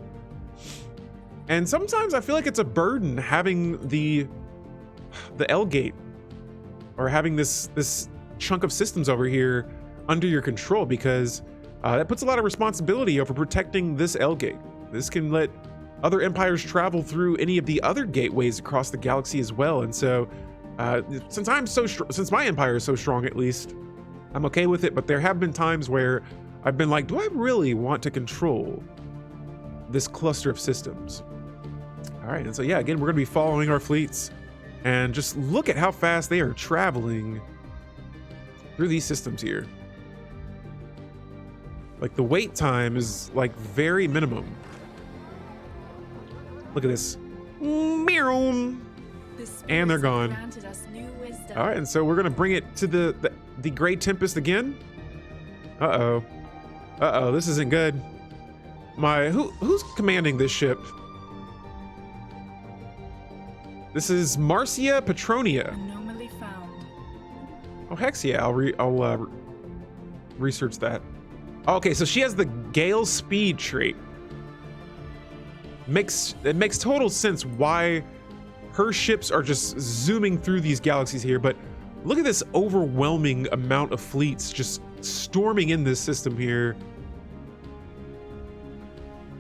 And sometimes I feel like it's a burden having the L gate, or having this chunk of systems over here under your control, because that puts a lot of responsibility over protecting this L gate. This can let other empires travel through any of the other gateways across the galaxy as well. And so since my empire is so strong, at least, I'm okay with it. But there have been times where I've been like, do I really want to control this cluster of systems? All right, and so yeah, again, we're going to be following our fleets, and just look at how fast they are traveling through these systems here. Like, the wait time is like very minimum. Look at this. And they're gone. All right, and so we're gonna bring it to the Great Tempest again. Uh-oh, this isn't good. Who's commanding this ship? This is Marcia Petronia. Anomaly found. Oh, heck yeah, I'll research that. Okay, so she has the Gale Speed trait. It makes total sense why her ships are just zooming through these galaxies here, but look at this overwhelming amount of fleets just storming in this system here.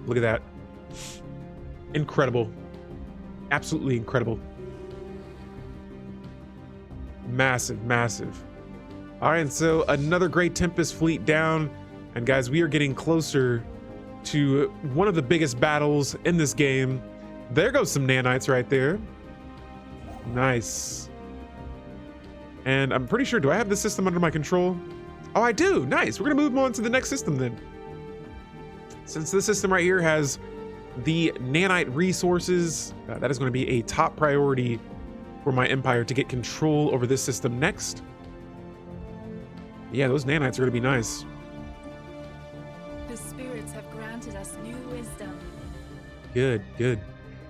Look at that. Incredible. Absolutely incredible. Massive, massive. All right, and so another Great Tempest fleet down. And guys, we are getting closer to one of the biggest battles in this game. There goes some nanites right there. Nice. And I'm pretty sure, do I have this system under my control? Oh, I do. Nice. We're gonna move on to the next system then. Since this system right here has the nanite resources, that is going to be a top priority for my empire to get control over this system next. Yeah, those nanites are going to be nice. The spirits have granted us new wisdom. Good, good.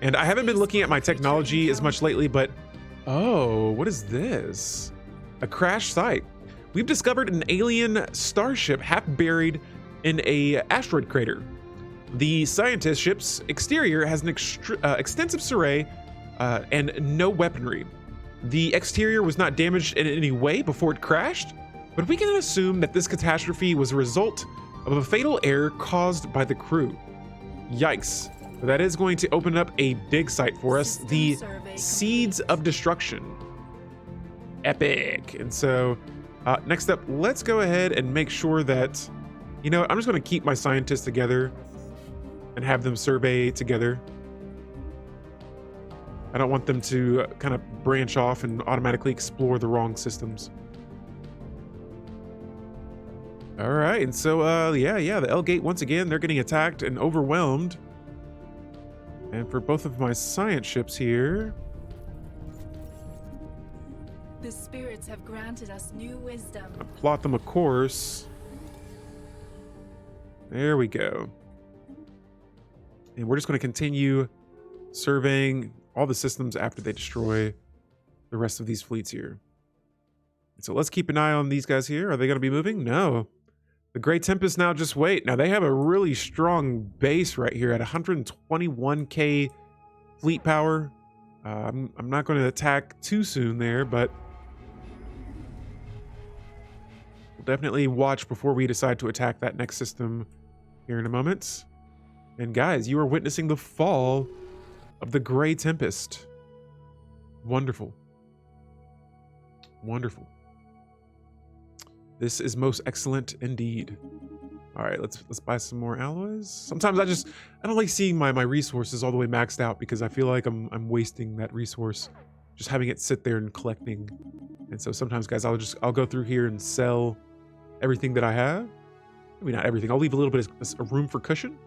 And I haven't been looking at my technology as much lately, but oh, what is this? A crash site. We've discovered an alien starship half buried in a asteroid crater. The scientist ship's exterior has an extensive survey and no weaponry. The exterior was not damaged in any way before it crashed, but we can assume that this catastrophe was a result of a fatal error caused by the crew. Yikes. That is going to open up a big site for us, the Seeds of Destruction. Epic. And so next up, let's go ahead and make sure that, you know, I'm just going to keep my scientists together and have them survey together. I don't want them to kind of branch off and automatically explore the wrong systems. All right, and so yeah, the L Gate, once again, they're getting attacked and overwhelmed. And for both of my science ships here, The spirits have granted us new wisdom. I plot them a course. There we go. And we're just going to continue surveying all the systems after they destroy the rest of these fleets here. So let's keep an eye on these guys here. Are they going to be moving? No. The Great Tempest now just wait. Now they have a really strong base right here at 121k fleet power. I'm not going to attack too soon there, but we'll definitely watch before we decide to attack that next system here in a moment. And guys, you are witnessing the fall of the Great Tempest. Wonderful. Wonderful. This is most excellent indeed. All right, let's buy some more alloys. Sometimes I don't like seeing my resources all the way maxed out because I feel like I'm wasting that resource, just having it sit there and collecting. And so sometimes, guys, I'll go through here and sell everything that I have. Maybe not everything. I'll leave a little bit of room for cushion.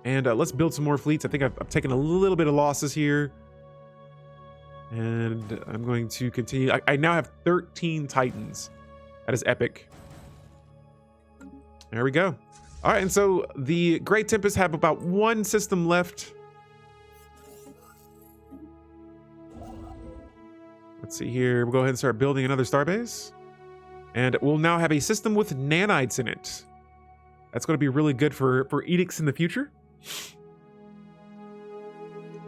And let's build some more fleets. I think I've taken a little bit of losses here. And I'm going to continue. I now have 13 Titans. That is epic. There we go. All right, and so the Great Tempest have about one system left. Let's see here. We'll go ahead and start building another starbase. And we'll now have a system with nanites in it. That's going to be really good for edicts in the future.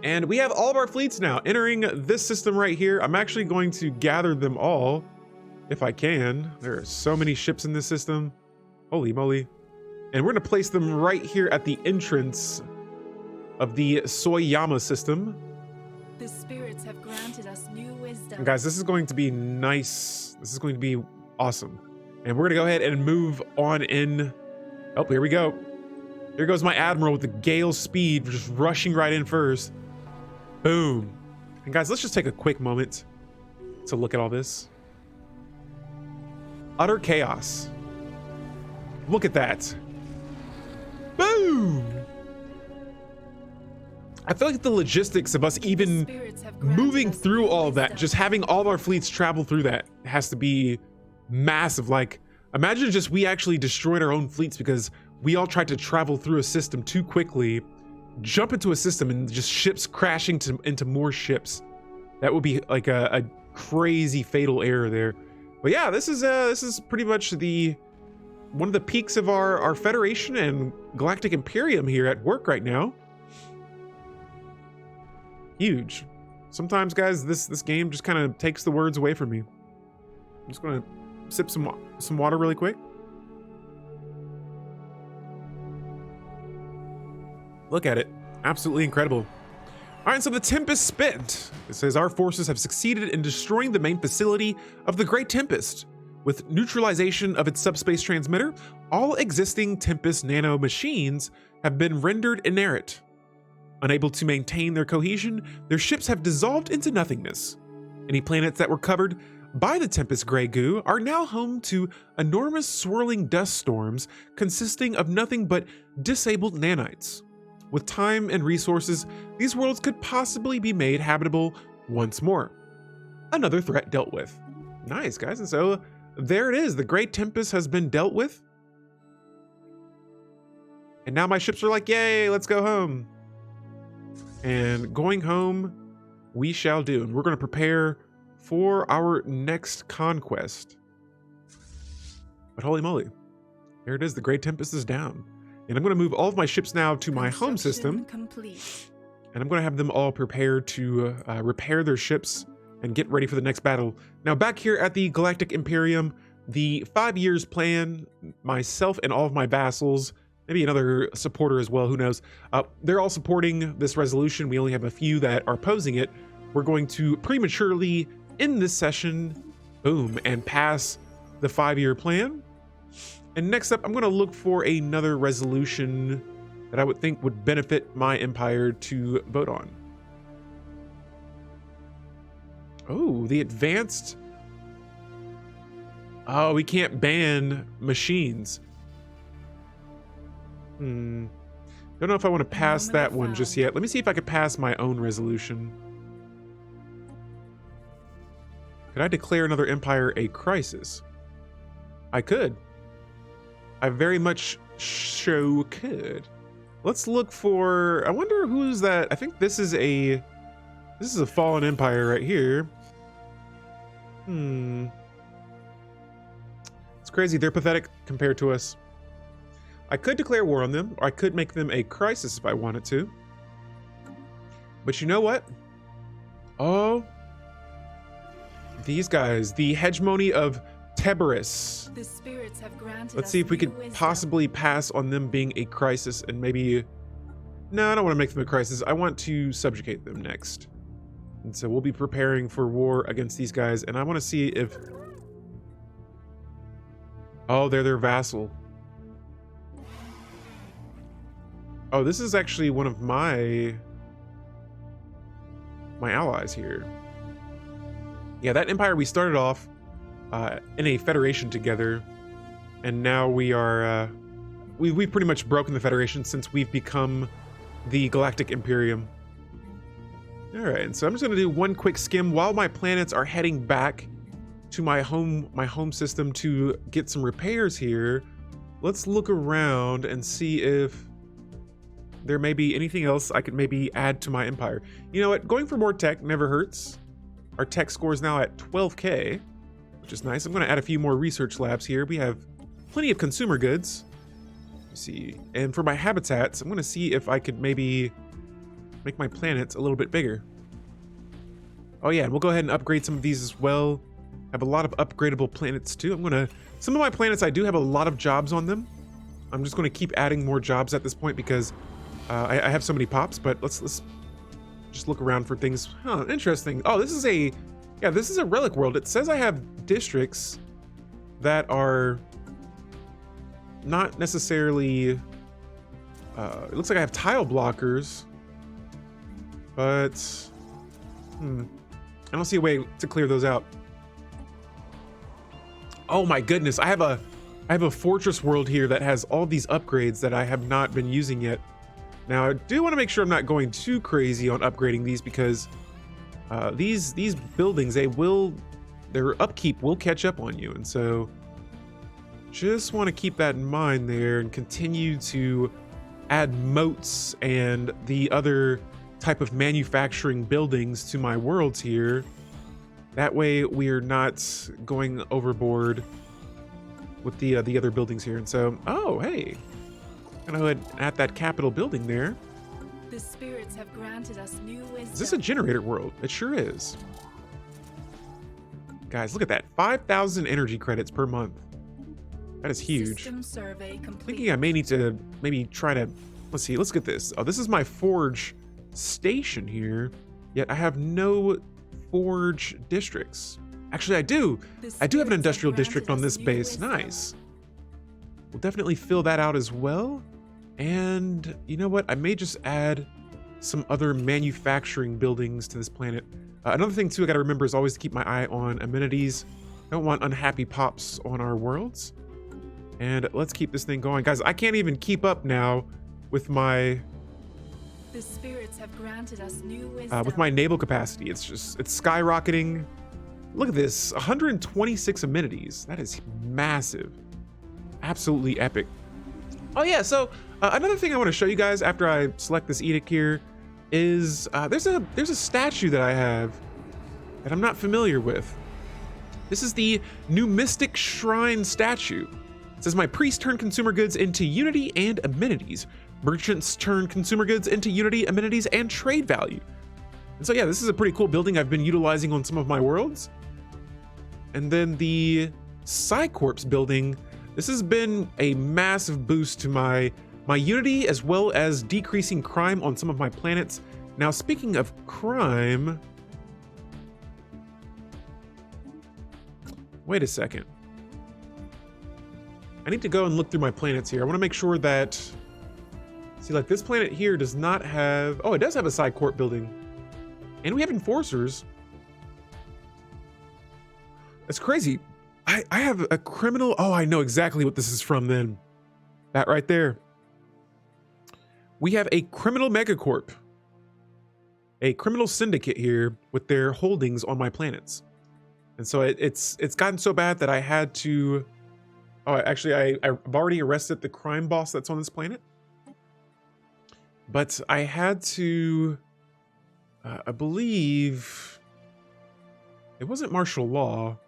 And we have all of our fleets now entering this system right here. I'm actually going to gather them all if I can. There are so many ships in this system. Holy moly. And we're going to place them right here at the entrance of the Soyama system. The spirits have granted us new wisdom. And guys, this is going to be nice. This is going to be awesome. And we're going to go ahead and move on in. Oh, here we go. Here goes my admiral with the gale speed, just rushing right in first. Boom. And guys, let's just take a quick moment to look at all this. Utter chaos. Look at that. Boom. I feel like the logistics of us even moving through all of that, just having all of our fleets travel through that has to be massive. Like, imagine just we actually destroyed our own fleets because we all tried to travel through a system too quickly, jump into a system and just ships crashing into more ships. That would be like a crazy fatal error there. But yeah, this is pretty much one of the peaks of our Federation and Galactic Imperium here at work right now. Huge. Sometimes, guys, this game just kind of takes the words away from me. I'm just gonna sip some water really quick. Look at it. Absolutely incredible. All right, so the Tempest spent. It says our forces have succeeded in destroying the main facility of the Great Tempest. With neutralization of its subspace transmitter, all existing Tempest nano machines have been rendered inert. Unable to maintain their cohesion, their ships have dissolved into nothingness. Any planets that were covered by the Tempest gray goo are now home to enormous swirling dust storms consisting of nothing but disabled nanites. With time and resources, these worlds could possibly be made habitable once more. Another threat dealt with. Nice, guys. And so there it is. The Great Tempest has been dealt with. And now my ships are like, yay, let's go home. And going home, we shall do. And we're going to prepare for our next conquest. But holy moly, there it is. The Great Tempest is down. And I'm going to move all of my ships now to my home system. Complete. And I'm going to have them all prepared to repair their ships and get ready for the next battle. Now, back here at the Galactic Imperium, the 5 years plan, myself and all of my vassals, maybe another supporter as well, who knows, they're all supporting this resolution. We only have a few that are opposing it. We're going to prematurely end this session, boom, and pass the 5-year plan. And next up, I'm going to look for another resolution that I would think would benefit my empire to vote on. Oh, the advanced. Oh, we can't ban machines. Don't know if I want to pass that one just yet. Let me see if I could pass my own resolution. Could I declare another empire a crisis? I could. I very much so could. Let's look for, I wonder who's that? I think this is a fallen empire right here. It's crazy. They're pathetic compared to us. I could declare war on them, or I could make them a crisis if I wanted to. But you know what? Oh, these guys, the hegemony of Stellaris. The spirits have granted Let's see if we new could wisdom. possibly pass on them being a crisis and maybe... No, I don't want to make them a crisis. I want to subjugate them next. And so we'll be preparing for war against these guys. And I want to see if... Oh, they're their vassal. Oh, this is actually one of my allies here. Yeah, that empire, we started off in a federation together, and now we are we've pretty much broken the federation since we've become the galactic imperium. All right, and so I'm just going to do one quick skim while my planets are heading back to my home system to get some repairs here. Let's look around and see if there may be anything else I could maybe add to my empire. You know what? Going for more tech never hurts. Our tech score is now at 12K, which is nice. I'm going to add a few more research labs here. We have plenty of consumer goods. Let's see. And for my habitats, I'm going to see if I could maybe make my planets a little bit bigger. Oh yeah, and we'll go ahead and upgrade some of these as well. I have a lot of upgradable planets too. Some of my planets, I do have a lot of jobs on them. I'm just going to keep adding more jobs at this point because I have so many pops, but let's just look around for things. Huh, interesting. Oh, this is a relic world. It says I have districts that are not necessarily, it looks like I have tile blockers, but I don't see a way to clear those out. Oh my goodness, I have a fortress world here that has all these upgrades that I have not been using yet. Now I do want to make sure I'm not going too crazy on upgrading these because these buildings, their upkeep will catch up on you, and so just want to keep that in mind there and continue to add moats and the other type of manufacturing buildings to my worlds here. That way we're not going overboard with the other buildings here. And so, oh hey, gonna go ahead and add that capital building there. The spirits have granted us new wisdom. Is this a generator world? It sure is. Guys, look at that. 5,000 energy credits per month. That is huge. System survey complete. Thinking I may need to try to, let's see, let's get this. Oh, this is my forge station here, yet I have no forge districts. Actually, I do have an industrial district on this base. Nice. We'll definitely fill that out as well. And you know what? I may just add some other manufacturing buildings to this planet. Another thing too I gotta remember is always to keep my eye on amenities. I don't want unhappy pops on our worlds. And let's keep this thing going. Guys, I can't even keep up now with my the spirits have granted us new wisdom. with my naval capacity. It's skyrocketing. Look at this, 126 amenities. That is massive. Absolutely epic. Oh yeah, so another thing I want to show you guys after I select this edict here is there's a statue that I have that I'm not familiar with. This is the new Mystic Shrine statue. It says my priests turn consumer goods into unity and amenities. Merchants turn consumer goods into unity, amenities, and trade value. And so yeah, this is a pretty cool building I've been utilizing on some of my worlds. And then the Psycorps building, this has been a massive boost to my unity as well as decreasing crime on some of my planets. Now, speaking of crime, wait a second. I need to go and look through my planets here. I want to make sure that, see, like this planet here does not have, oh, it does have a Psycorp building. And we have enforcers. That's crazy. I have a criminal, oh, I know exactly what this is from then. That right there. We have a criminal megacorp. A criminal syndicate here with their holdings on my planets. And so it's gotten so bad that I had to, oh, actually I've already arrested the crime boss that's on this planet. But I had to, I believe, it wasn't martial law.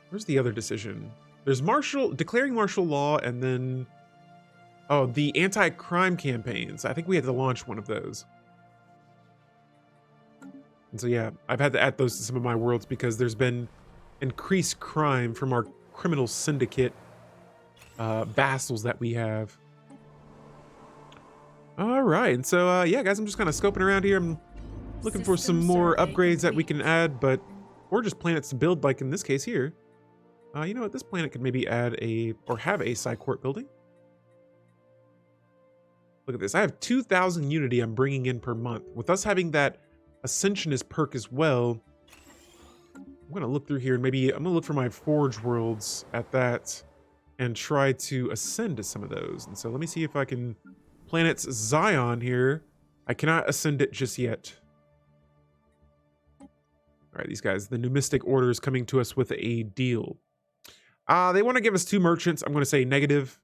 Where's the other decision? There's declaring martial law, and then, oh, the anti-crime campaigns. I think we had to launch one of those. And so yeah, I've had to add those to some of my worlds because there's been increased crime from our criminal syndicate vassals that we have. All right, and so yeah, guys, I'm just kind of scoping around here. I'm looking for some more upgrades that we can add, or just planets to build, like in this case here. You know what? This planet could maybe add or have a Psycorp building. Look at this. I have 2,000 unity I'm bringing in per month. With us having that Ascensionist perk as well, I'm going to look through here and maybe I'm going to look for my Forge Worlds at that and try to ascend to some of those. And so let me see if I can... Planet's Zion here. I cannot ascend it just yet. All right, these guys, the Numistic Order is coming to us with a deal. They want to give us 2 merchants. I'm going to say negative.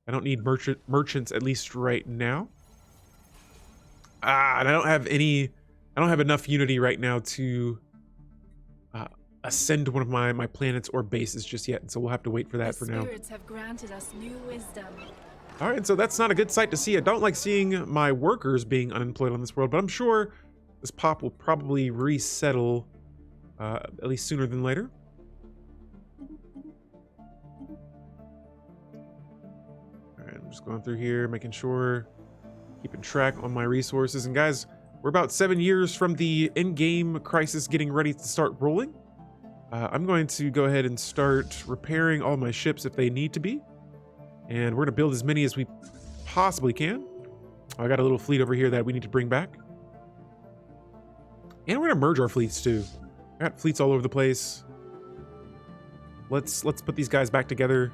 I don't need merchants at least right now. And I don't have enough unity right now to ascend one of my planets or bases just yet. And so we'll have to wait for that for now. The spirits have granted us new wisdom. All right, so that's not a good sight to see. I don't like seeing my workers being unemployed on this world, but I'm sure this pop will probably resettle at least sooner than later. All right, I'm just going through here, making sure, keeping track on my resources. And guys, we're about 7 years from the in-game crisis getting ready to start rolling. I'm going to go ahead and start repairing all my ships if they need to be. And we're going to build as many as we possibly can. I got a little fleet over here that we need to bring back. And we're going to merge our fleets too. I got fleets all over the place. Let's put these guys back together.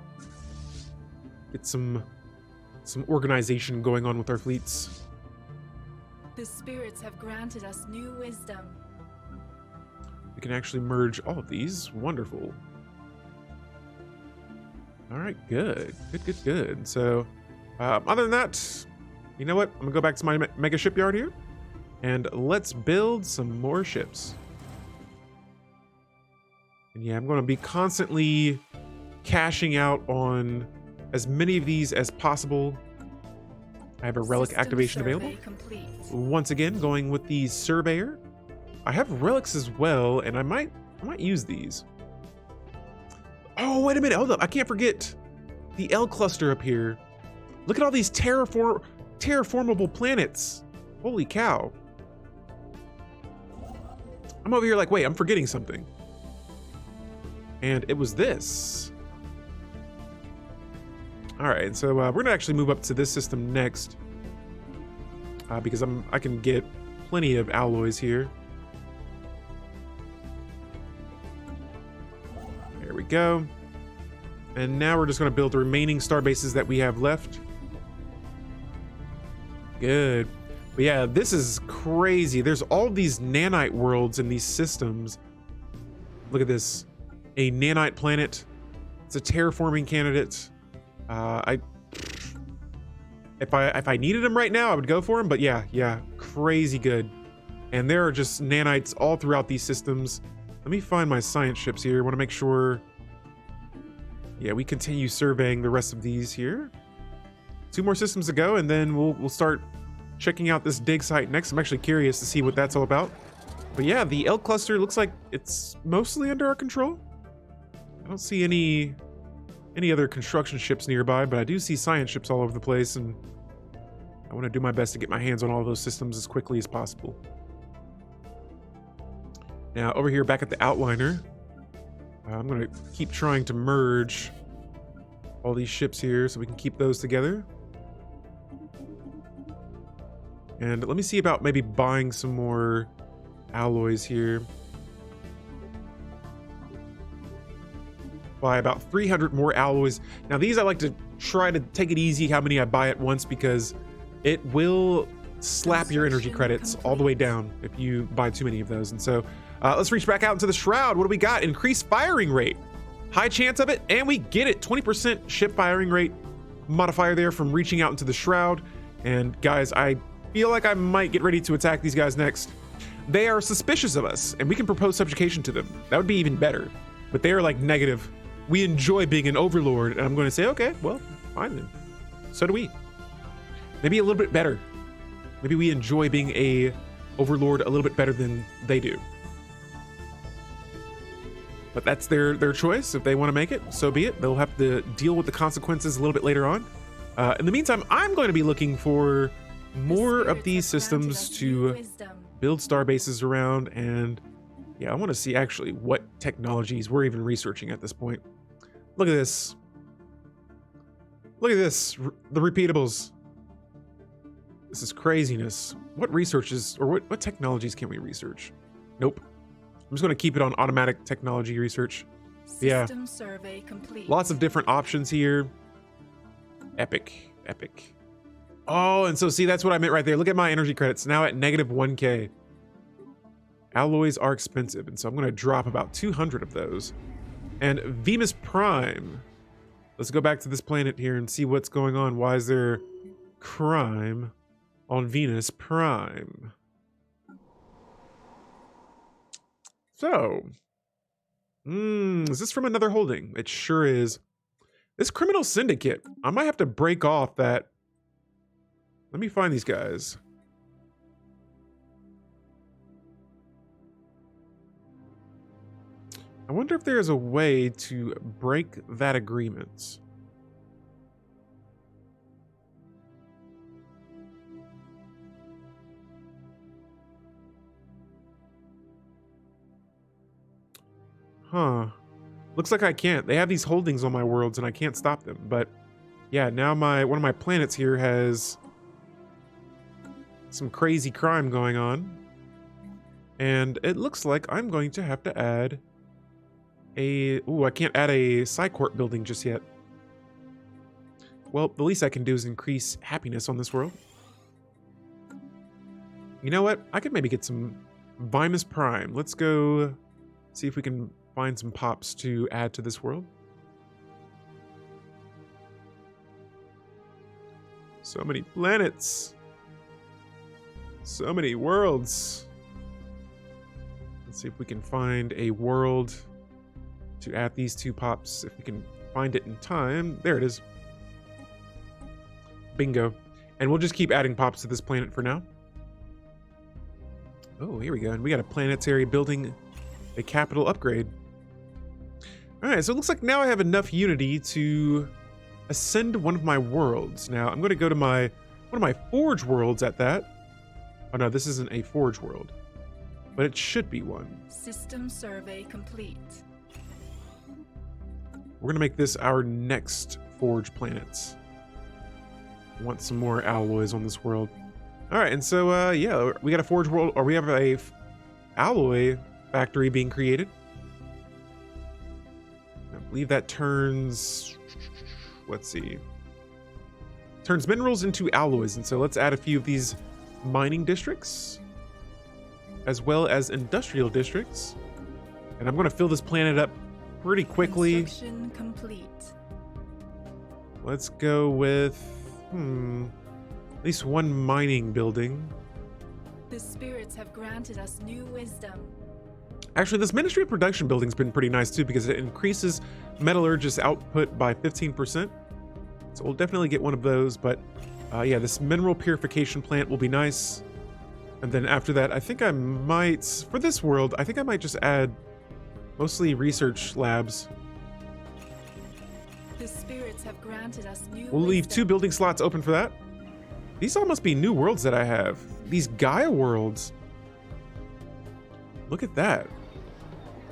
Get some organization going on with our fleets. The spirits have granted us new wisdom. We can actually merge all of these. Wonderful. All right, good. So, other than that, you know what? I'm gonna go back to my mega shipyard here, and let's build some more ships. And yeah, I'm gonna be constantly cashing out on as many of these as possible. I have a relic System activation survey available. complete. Once again, going with the Surveyor. I have relics as well, and I might use these. Oh, wait a minute. Hold up. I can't forget the L cluster up here. Look at all these terraformable planets. Holy cow. I'm over here like, wait, I'm forgetting something. And it was this. All right, so we're going to actually move up to this system next. Because I can get plenty of alloys here. There we go. And now we're just going to build the remaining star bases that we have left. Good. But yeah, this is crazy. There's all these nanite worlds in these systems. Look at this. A nanite planet. It's a terraforming candidate. If I needed them right now, I would go for them. But yeah, crazy good. And there are just nanites all throughout these systems. Let me find my science ships here. I want to make sure. Yeah, we continue surveying the rest of these here. 2 more systems to go, and then we'll start checking out this dig site next. I'm actually curious to see what that's all about. But yeah, the L cluster looks like it's mostly under our control. I don't see any other construction ships nearby, but I do see science ships all over the place, and I want to do my best to get my hands on all of those systems as quickly as possible. Now, over here back at the outliner, I'm going to keep trying to merge all these ships here so we can keep those together. And let me see about maybe buying some more alloys here. Buy about 300 more alloys. Now these I like to try to take it easy how many I buy at once, because it will slap your energy credits all the way down if you buy too many of those. And so let's reach back out into the Shroud. What do we got? Increased firing rate. High chance of it, and we get it. 20% ship firing rate modifier there from reaching out into the Shroud. And guys, I feel like I might get ready to attack these guys next. They are suspicious of us, and we can propose subjugation to them. That would be even better. But they are like negative. We enjoy being an overlord, and I'm going to say, okay, well, fine then. So do we. Maybe a little bit better. Maybe we enjoy being a overlord a little bit better than they do. But that's their choice. If they want to make it, so be it. They'll have to deal with the consequences a little bit later on. In the meantime, I'm going to be looking for more of these systems to build star bases around. And yeah, I want to see actually what technologies we're even researching at this point. Look at this. Look at this. The repeatables. This is craziness. What researches or what technologies can we research? Nope. I'm just going to keep it on automatic technology research. System survey complete. Lots of different options here. Epic. Epic. Oh, and so see, that's what I meant right there. Look at my energy credits now at negative 1K. Alloys are expensive, and so I'm going to drop about 200 of those. And Venus Prime. Let's go back to this planet here and see what's going on. Why is there crime on Venus Prime? So, is this from another holding? It sure is. This criminal syndicate. I might have to break off that. Let me find these guys. I wonder if there's a way to break that agreement. Huh. Looks like I can't. They have these holdings on my worlds and I can't stop them. But yeah, now one of my planets here has some crazy crime going on. And it looks like I'm going to have to add I can't add a Psycorp building just yet. Well, the least I can do is increase happiness on this world. You know what? I could maybe get some Venus Prime. Let's go see if we can find some pops to add to this world. So many planets. So many worlds. Let's see if we can find a world to add these 2 pops, if we can find it in time. There it is. Bingo. And we'll just keep adding pops to this planet for now. Oh, here we go. And we got a planetary building, a capital upgrade. All right, so it looks like now I have enough unity to ascend one of my worlds. Now, I'm going to go to one of my forge worlds at that. Oh, no, this isn't a forge world, but it should be one. System survey complete. We're going to make this our next forge planet. Want some more alloys on this world. All right, and so, yeah, we got a forge world, or we have a alloy factory being created. I believe that turns, let's see, turns minerals into alloys. And so let's add a few of these mining districts, as well as industrial districts. And I'm going to fill this planet up pretty quickly. Construction complete. Let's go with at least one mining building. The spirits have granted us new wisdom. Actually, this Ministry of Production building's been pretty nice too, because it increases metallurgist output by 15%. So we'll definitely get one of those. But yeah, this mineral purification plant will be nice. And then after that, I think I might, for this world, I think I might just add mostly research labs. The spirits have granted us new We'll leave wisdom. 2 building slots open for that. These all must be new worlds that I have. These Gaia worlds. Look at that.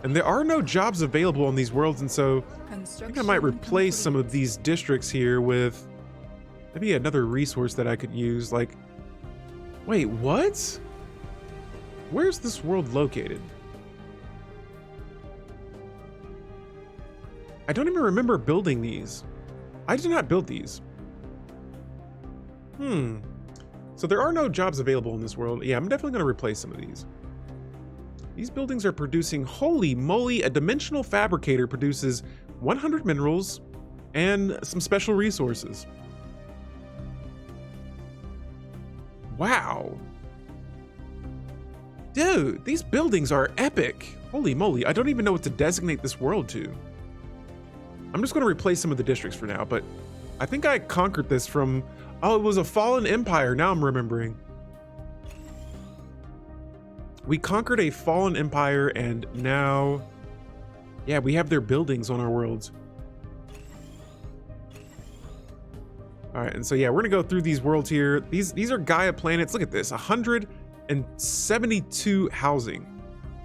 And there are no jobs available on these worlds, and so I think I might replace some of these districts here with maybe another resource that I could use. Like, wait, what? Where's this world located? I don't even remember building these. I did not build these. So there are no jobs available in this world. Yeah, I'm definitely going to replace some of these. These buildings are producing, holy moly, a dimensional fabricator produces 100 minerals and some special resources. Wow. Dude, these buildings are epic. Holy moly, I don't even know what to designate this world to. I'm just going to replace some of the districts for now, but I think I conquered this from, oh, it was a fallen empire. Now I'm remembering. We conquered a fallen empire, and now, yeah, we have their buildings on our worlds. All right, and so yeah, we're gonna go through these worlds here. These are Gaia planets. Look at this, 172 housing.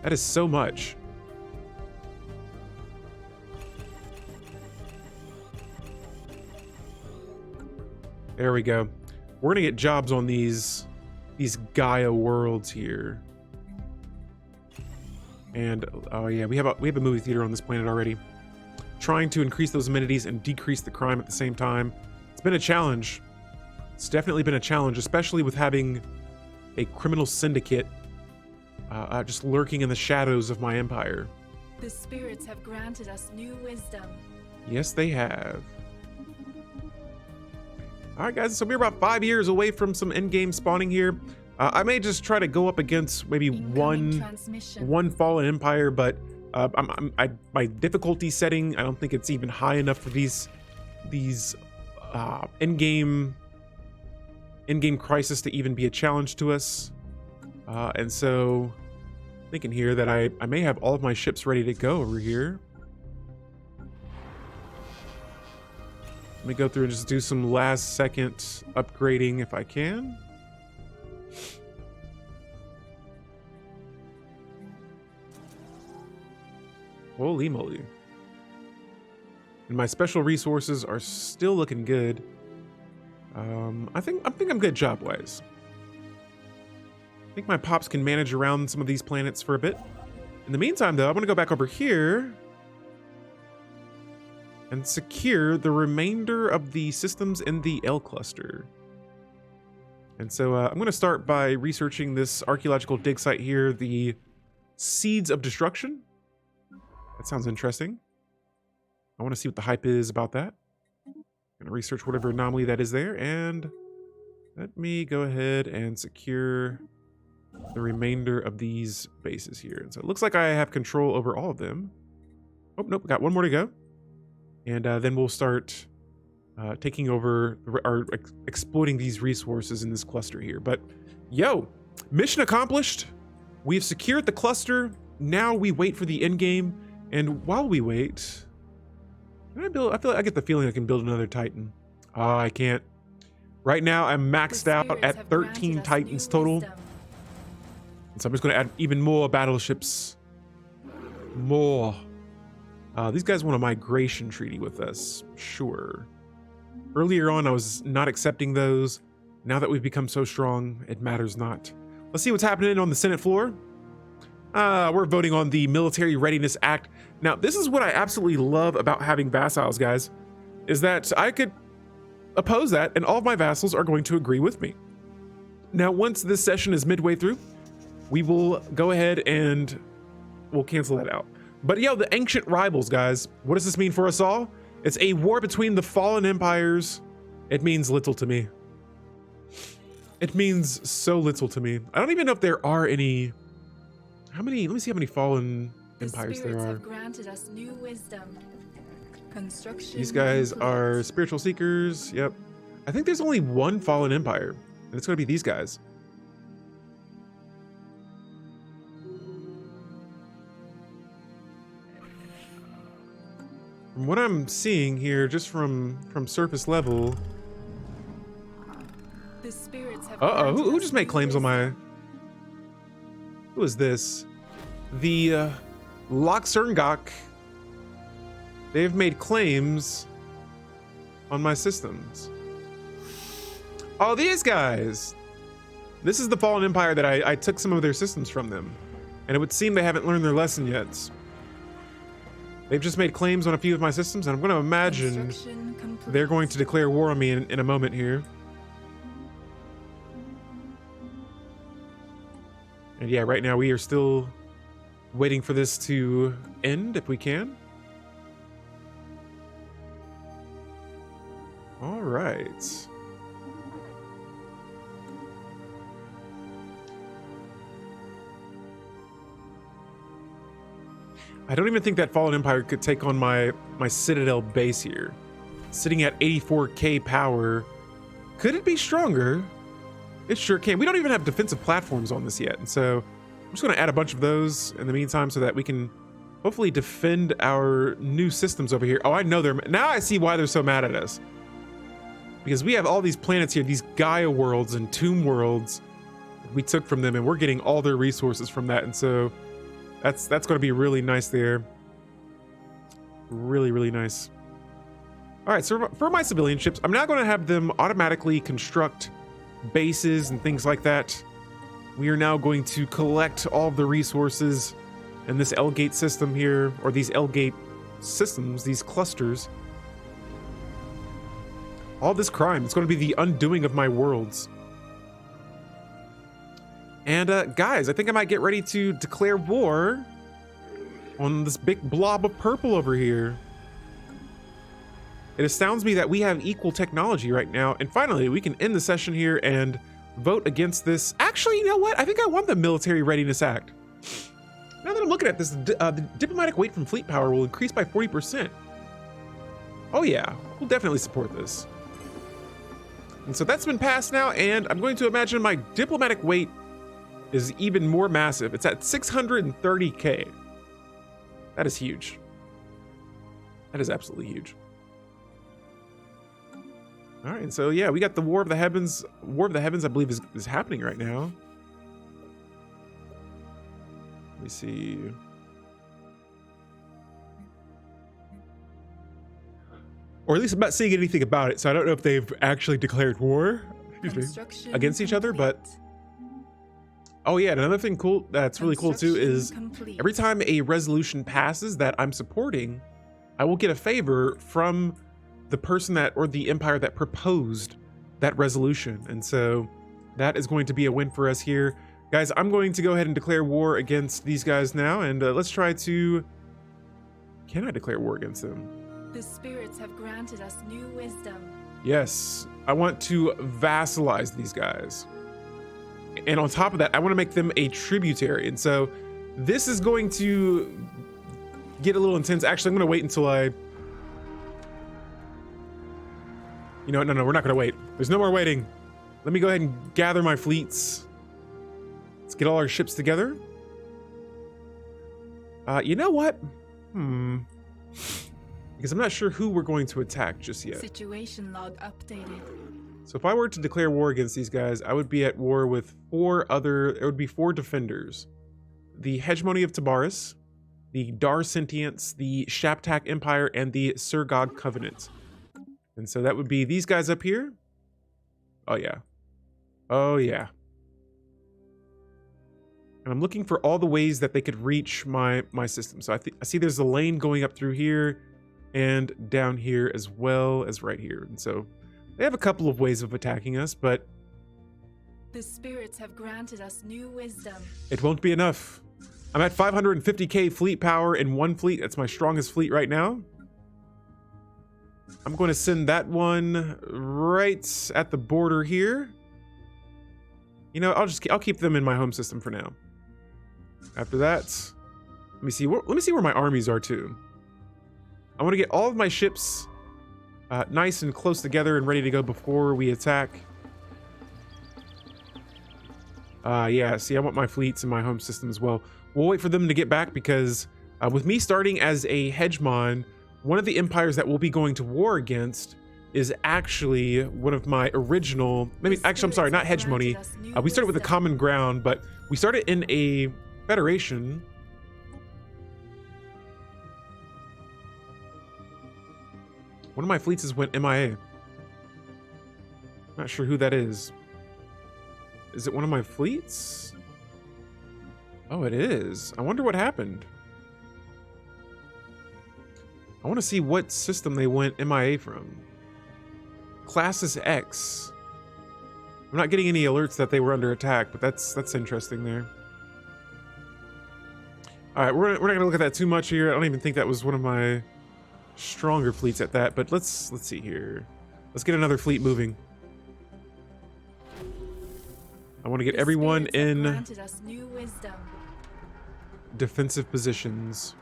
That is so much. There we go. we're gonna get jobs on these Gaia worlds here. And oh yeah, we have a movie theater on this planet already. Trying to increase those amenities and decrease the crime at the same time. It's been a challenge. It's definitely been a challenge, especially with having a criminal syndicate just lurking in the shadows of my empire. The spirits have granted us new wisdom. Yes, they have. All right, guys, so we're about 5 years away from some endgame spawning here. I may just try to go up against maybe one fallen empire, but my difficulty setting, I don't think it's even high enough for these in-game crisis to even be a challenge to us. And so thinking here that I may have all of my ships ready to go over here. Let me go through and just do some last second upgrading if I can. Holy moly. And my special resources are still looking good. I think I'm good job-wise. I think my pops can manage around some of these planets for a bit. In the meantime, though, I want to go back over here and secure the remainder of the systems in the L cluster. And so I'm going to start by researching this archaeological dig site here, the Seeds of Destruction. That sounds interesting. I want to see what the hype is about that. I'm going to research whatever anomaly that is there, and let me go ahead and secure the remainder of these bases here. And so it looks like I have control over all of them. Oh, nope, got one more to go. And then we'll start taking over, or exploiting these resources in this cluster here. But, yo, mission accomplished. We've secured the cluster. Now we wait for the end game. And while we wait, can I get the feeling I can build another Titan. Oh, I can't. Right now, I'm maxed out at 13 Titans total. And so I'm just going to add even more battleships. More. These guys want a migration treaty with us. Sure. Earlier on, I was not accepting those. Now that we've become so strong, it matters not. Let's see what's happening on the Senate floor. We're voting on the Military Readiness Act. Now, this is what I absolutely love about having vassals, guys, is that I could oppose that and all of my vassals are going to agree with me. Now, once this session is midway through, we will go ahead and we'll cancel that out. But yo, the ancient rivals, guys, what does this mean for us all? It's a war between the fallen empires. It means little to me. It means so little to me. I don't even know if there are any. How many? Let me see how many fallen empires there are. Have granted us new wisdom. Construction. These guys are spiritual seekers. Yep. I think there's only one fallen empire, and it's going to be these guys. From what I'm seeing here, just from surface level. The spirits have Who just made claims on my? Who is this? The Loxerngok. They've made claims on my systems. Oh, these guys. This is the Fallen Empire that I took some of their systems from them. And it would seem they haven't learned their lesson yet. They've just made claims on a few of my systems, and I'm going to imagine they're going to declare war on me in a moment here. And yeah, right now we are still waiting for this to end, if we can. All right. I don't even think that Fallen Empire could take on my Citadel base here. Sitting at 84k power. Could it be stronger? It sure can. We don't even have defensive platforms on this yet. And so I'm just going to add a bunch of those in the meantime so that we can hopefully defend our new systems over here. Oh, I know now I see why they're so mad at us. Because we have all these planets here, these Gaia worlds and Tomb worlds we took from them, and we're getting all their resources from that. And so that's going to be really nice there. Really, really nice. All right, so for my civilian ships, I'm now going to have them automatically construct bases and things like that. We are now going to collect all of the resources in this L-gate system here, or these L-gate systems, these clusters. All this crime, it's going to be the undoing of my worlds. And guys, I think I might get ready to declare war on this big blob of purple over here. It astounds me that we have equal technology right now. And finally, we can end the session here and vote against this. Actually, you know what? I think I want the Military Readiness Act. Now that I'm looking at this, the diplomatic weight from fleet power will increase by 40%. Oh yeah, we'll definitely support this. And so that's been passed now, and I'm going to imagine my diplomatic weight is even more massive. It's at 630K. That is huge. That is absolutely huge. All right, so yeah, we got the War of the Heavens. War of the Heavens, I believe, is happening right now. Let me see. Or at least I'm not seeing anything about it, so I don't know if they've actually declared war against each other, but... Oh yeah, another thing cool that's really cool too is every time a resolution passes that I'm supporting, I will get a favor from the person that, or the empire that proposed that resolution. And so that is going to be a win for us here. Guys, I'm going to go ahead and declare war against these guys now, and let's try to... Can I declare war against them? The spirits have granted us new wisdom. Yes, I want to vassalize these guys. And on top of that, I want to make them a tributary. And so this is going to get a little intense. Actually, I'm going to wait until I... You know what? No, we're not going to wait. There's no more waiting. Let me go ahead and gather my fleets. Let's get all our ships together. You know what? Because I'm not sure who we're going to attack just yet. Situation log updated. So if I were to declare war against these guys, I would be at war with there would be 4 defenders. The Hegemony of Tabaris, the Dar Sentience, the Shaptak Empire, and the Surgog Covenant. And so that would be these guys up here. Oh yeah. Oh yeah. And I'm looking for all the ways that they could reach my system. So I see there's a lane going up through here and down here as well as right here. And so they have a couple of ways of attacking us, but the spirits have granted us new wisdom. It won't be enough. I'm at 550K fleet power in one fleet. That's my strongest fleet right now. I'm going to send that one right at the border here. You know, I'll keep them in my home system for now. After that, let me see where my armies are too. I want to get all of my ships nice and close together and ready to go before we attack. Yeah, see, I want my fleets in my home system as well. We'll wait for them to get back because with me starting as a hegemon, one of the empires that we'll be going to war against is actually one of my original, actually, I'm sorry, not hegemony. We started with a common ground, but we started in a federation. One of my fleets has went MIA. Not sure who that is. Is it one of my fleets? Oh, it is. I wonder what happened. I want to see what system they went MIA from. Classes X. I'm not getting any alerts that they were under attack, but that's interesting there. All right, we're not gonna look at that too much here. I don't even think that was one of my stronger fleets at that, but let's see here. Let's get another fleet moving. I want to get everyone in defensive positions.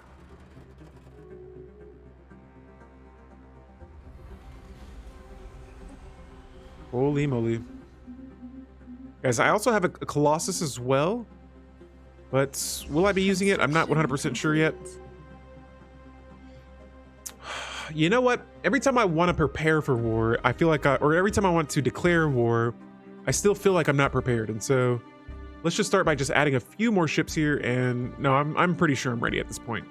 Holy moly. Guys, I also have a Colossus as well, but will I be using it? I'm not 100% sure yet. You know what? Every time I want to prepare for war, I feel like or every time I want to declare war, I still feel like I'm not prepared. And so let's just start by just adding a few more ships here. And no, I'm pretty sure I'm ready at this point.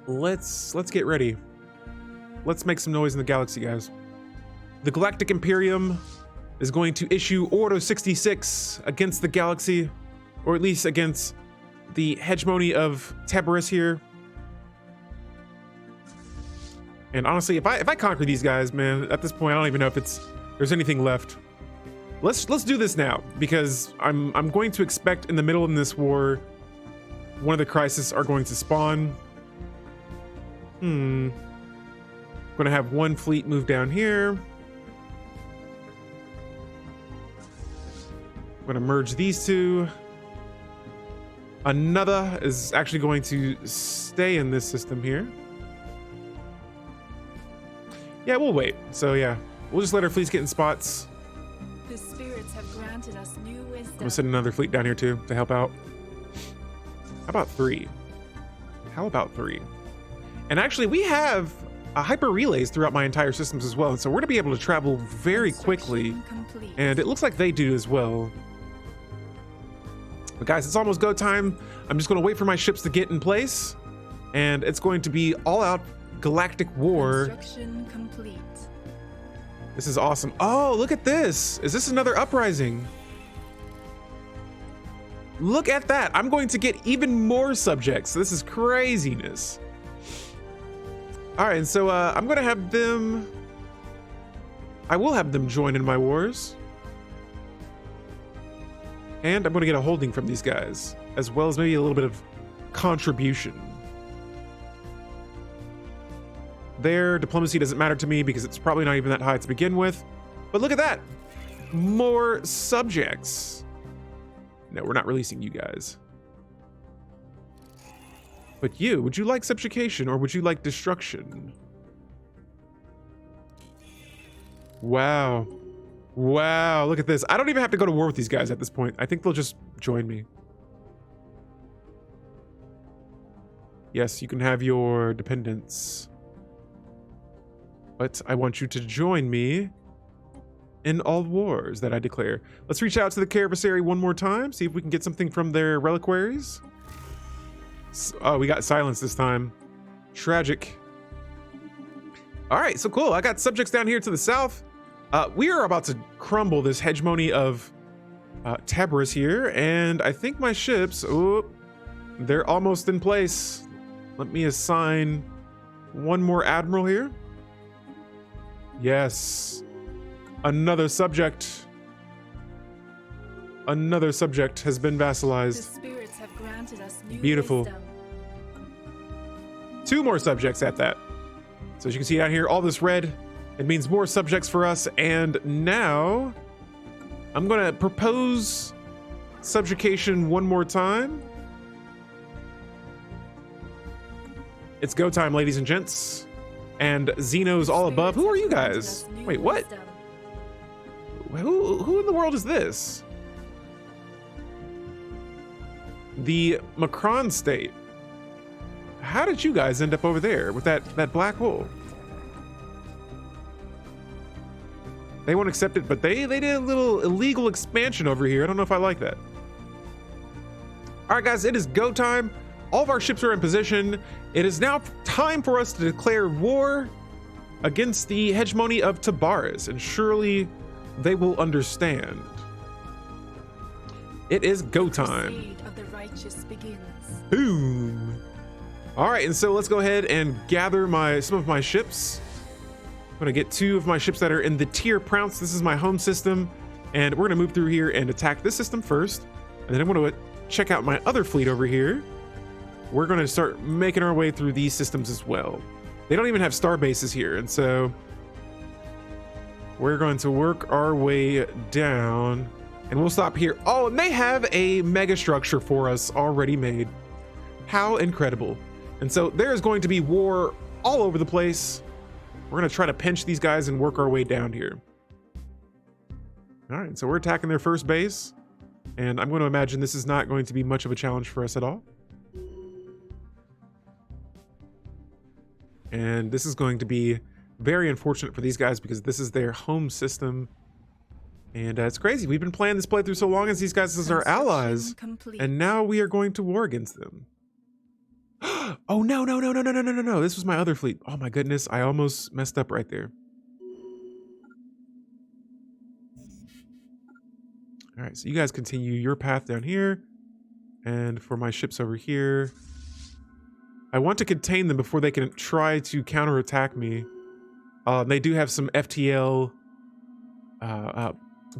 Let's get ready. Let's make some noise in the galaxy, guys. The galactic imperium is going to issue Order 66 against the galaxy, or at least against the hegemony of Stellaris here. And honestly, if I conquer these guys, man, at this point I don't even know if there's anything left. Let's do this now, because I'm going to expect in the middle of this war one of the crises are going to spawn. I'm gonna have one fleet move down here. I'm gonna merge these two. Another is actually going to stay in this system here. Yeah, we'll wait. So yeah, we'll just let our fleets get in spots. The spirits have granted us new wisdom. I'm gonna send another fleet down here too to help out. How about 3? How about 3? And actually, we have hyper relays throughout my entire systems as well, and so we're gonna be able to travel very quickly. Complete. And it looks like they do as well. But guys, it's almost go time. I'm just gonna wait for my ships to get in place, and it's going to be all-out galactic war. Construction complete. This is awesome. Oh, look at this. Is this another uprising? Look at that. I'm going to get even more subjects. This is craziness. All right, and so I'm going to have them... I will have them join in my wars. And I'm going to get a holding from these guys, as well as maybe a little bit of contribution. Their diplomacy doesn't matter to me because it's probably not even that high to begin with. But look at that. More subjects. No, we're not releasing you guys. But you, would you like subjugation or would you like destruction? Wow. Wow, look at this. I don't even have to go to war with these guys at this point. I think they'll just join me. Yes, you can have your dependents. But I want you to join me in all wars that I declare. Let's reach out to the Caravasari one more time, see if we can get something from their reliquaries. Oh, we got silence this time. Tragic. All right, so cool. I got subjects down here to the south. We are about to crumble this hegemony of Stellaris here, and I think my ships, they're almost in place. Let me assign one more admiral here. Yes. Another subject. Another subject has been vassalized. The spirits have granted us new Beautiful. wisdom. 2 more subjects at that. So as you can see down here, all this red, it means more subjects for us. And now I'm going to propose subjugation one more time. It's go time, ladies and gents. And Xeno's all above. Who are you guys? Wait, what? Who in the world is this? The Macron state. How did you guys end up over there with that black hole? They won't accept it, but they did a little illegal expansion over here. I don't know if I like that. All right, guys, it is go time. All of our ships are in position. It is now time for us to declare war against the hegemony of Stellaris, and surely they will understand. It is go time. Crusade of the righteous begins. Boom. All right, and so let's go ahead and gather some of my ships. I'm gonna get 2 of my ships that are in the tier Prounce. This is my home system, and we're gonna move through here and attack this system first, and then I'm gonna check out my other fleet over here. We're gonna start making our way through these systems as well. They don't even have star bases here, and so we're going to work our way down, and we'll stop here. Oh, and they have a mega structure for us already made. How incredible. And so there is going to be war all over the place. We're gonna try to pinch these guys and work our way down here. All right, so we're attacking their first base, and I'm going to imagine this is not going to be much of a challenge for us at all. And this is going to be very unfortunate for these guys because this is their home system. And it's crazy. We've been playing this playthrough so long as these guys as our allies. Complete. And now we are going to war against them. Oh, no. This was my other fleet. Oh my goodness. I almost messed up right there. All right, so you guys continue your path down here. And for my ships over here, I want to contain them before they can try to counterattack me. They do have some FTL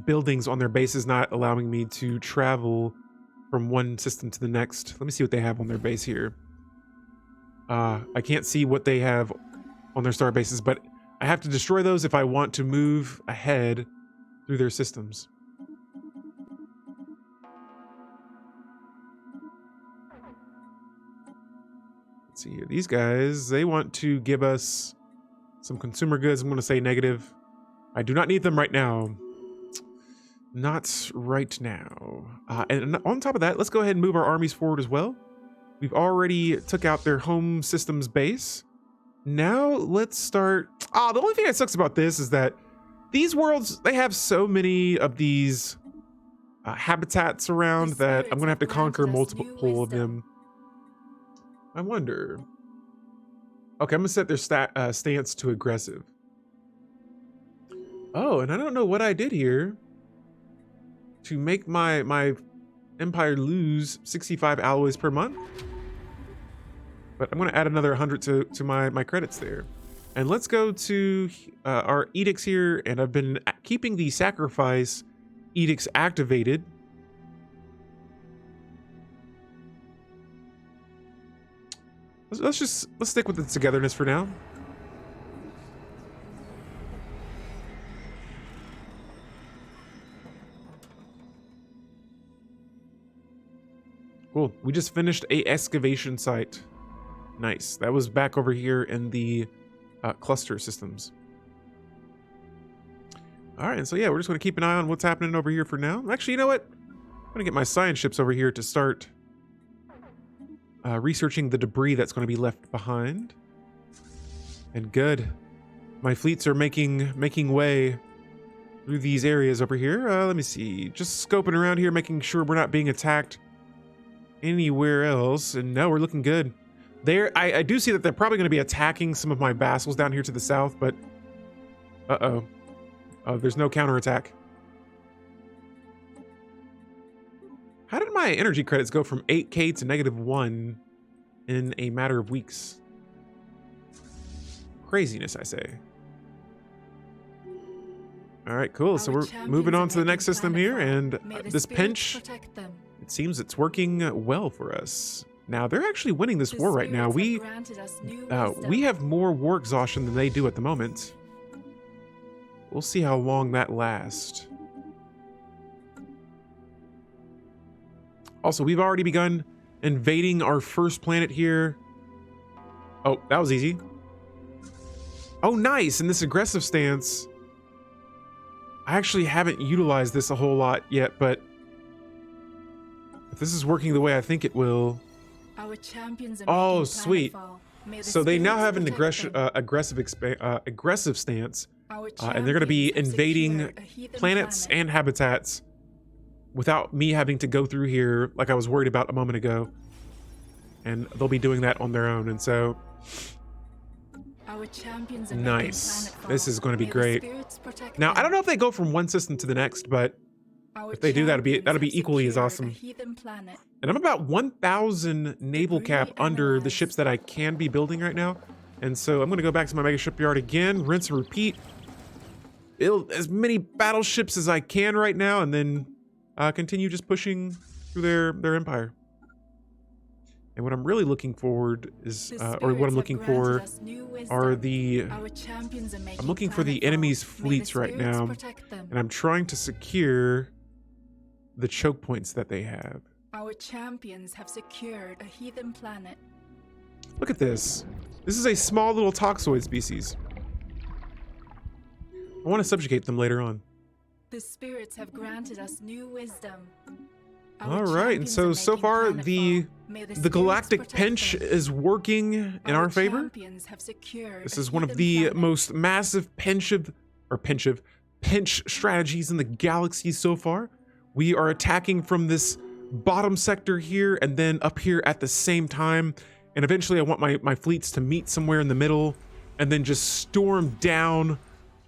buildings on their bases, not allowing me to travel from one system to the next. Let me see what they have on their base here. I can't see what they have on their star bases, but I have to destroy those if I want to move ahead through their systems. Let's see here. These guys, they want to give us some consumer goods. I'm going to say negative. I do not need them right now. Not right now. And on top of that, let's go ahead and move our armies forward as well. We've already took out their home systems base. Now let's start. The only thing that sucks about this is that these worlds, they have so many of these habitats around that I'm going to have to conquer multiple of them. I wonder. Okay, I'm going to set their stance to aggressive. Oh, and I don't know what I did here to make my empire lose 65 alloys per month. But I'm going to add another 100 to my credits there. And let's go to our edicts here. And I've been keeping the sacrifice edicts activated. Let's stick with the togetherness for now. Cool. We just finished a excavation site. Nice. That was back over here in the cluster systems. All right. And so, yeah, we're just going to keep an eye on what's happening over here for now. Actually, you know what? I'm going to get my science ships over here to start researching the debris that's going to be left behind. And good. My fleets are making way through these areas over here. Let me see. Just scoping around here, making sure we're not being attacked anywhere else. And no, we're looking good. I do see that they're probably going to be attacking some of my vassals down here to the south, but oh, there's no counterattack. How did my energy credits go from 8K to -1 in a matter of weeks? Craziness, I say. All right, cool. So we're moving on to the next system here, and this pinch, it seems it's working well for us. Now, they're actually winning this war right now. We have more war exhaustion than they do at the moment. We'll see how long that lasts. Also, we've already begun invading our first planet here. Oh, that was easy. Oh, nice. In this aggressive stance, I actually haven't utilized this a whole lot yet, but if this is working the way I think it will. Our champions are oh, sweet. So they now have an aggressive stance, and they're going to be invading planets and habitats without me having to go through here like I was worried about a moment ago. And they'll be doing that on their own. And so, nice. This is going to be great. Now, I don't know if they go from one system to the next, but if they do, that'll be equally as awesome. And I'm about 1,000 naval cap under the ships that I can be building right now. And so I'm going to go back to my mega shipyard again, rinse and repeat, build as many battleships as I can right now, and then continue just pushing through their empire. And what I'm really looking forward is, or what I'm looking for, are I'm looking for the enemy's fleets right now, and I'm trying to secure the choke points that they have. Our champions have secured a heathen planet. Look at this. This is a small little toxoid species. I want to subjugate them later on. The spirits have granted us new wisdom. All right, and so far the galactic pinch is working in our favor. This is one of the most massive pinch strategies in the galaxy so far. We are attacking from this bottom sector here and then up here at the same time. And eventually I want my fleets to meet somewhere in the middle and then just storm down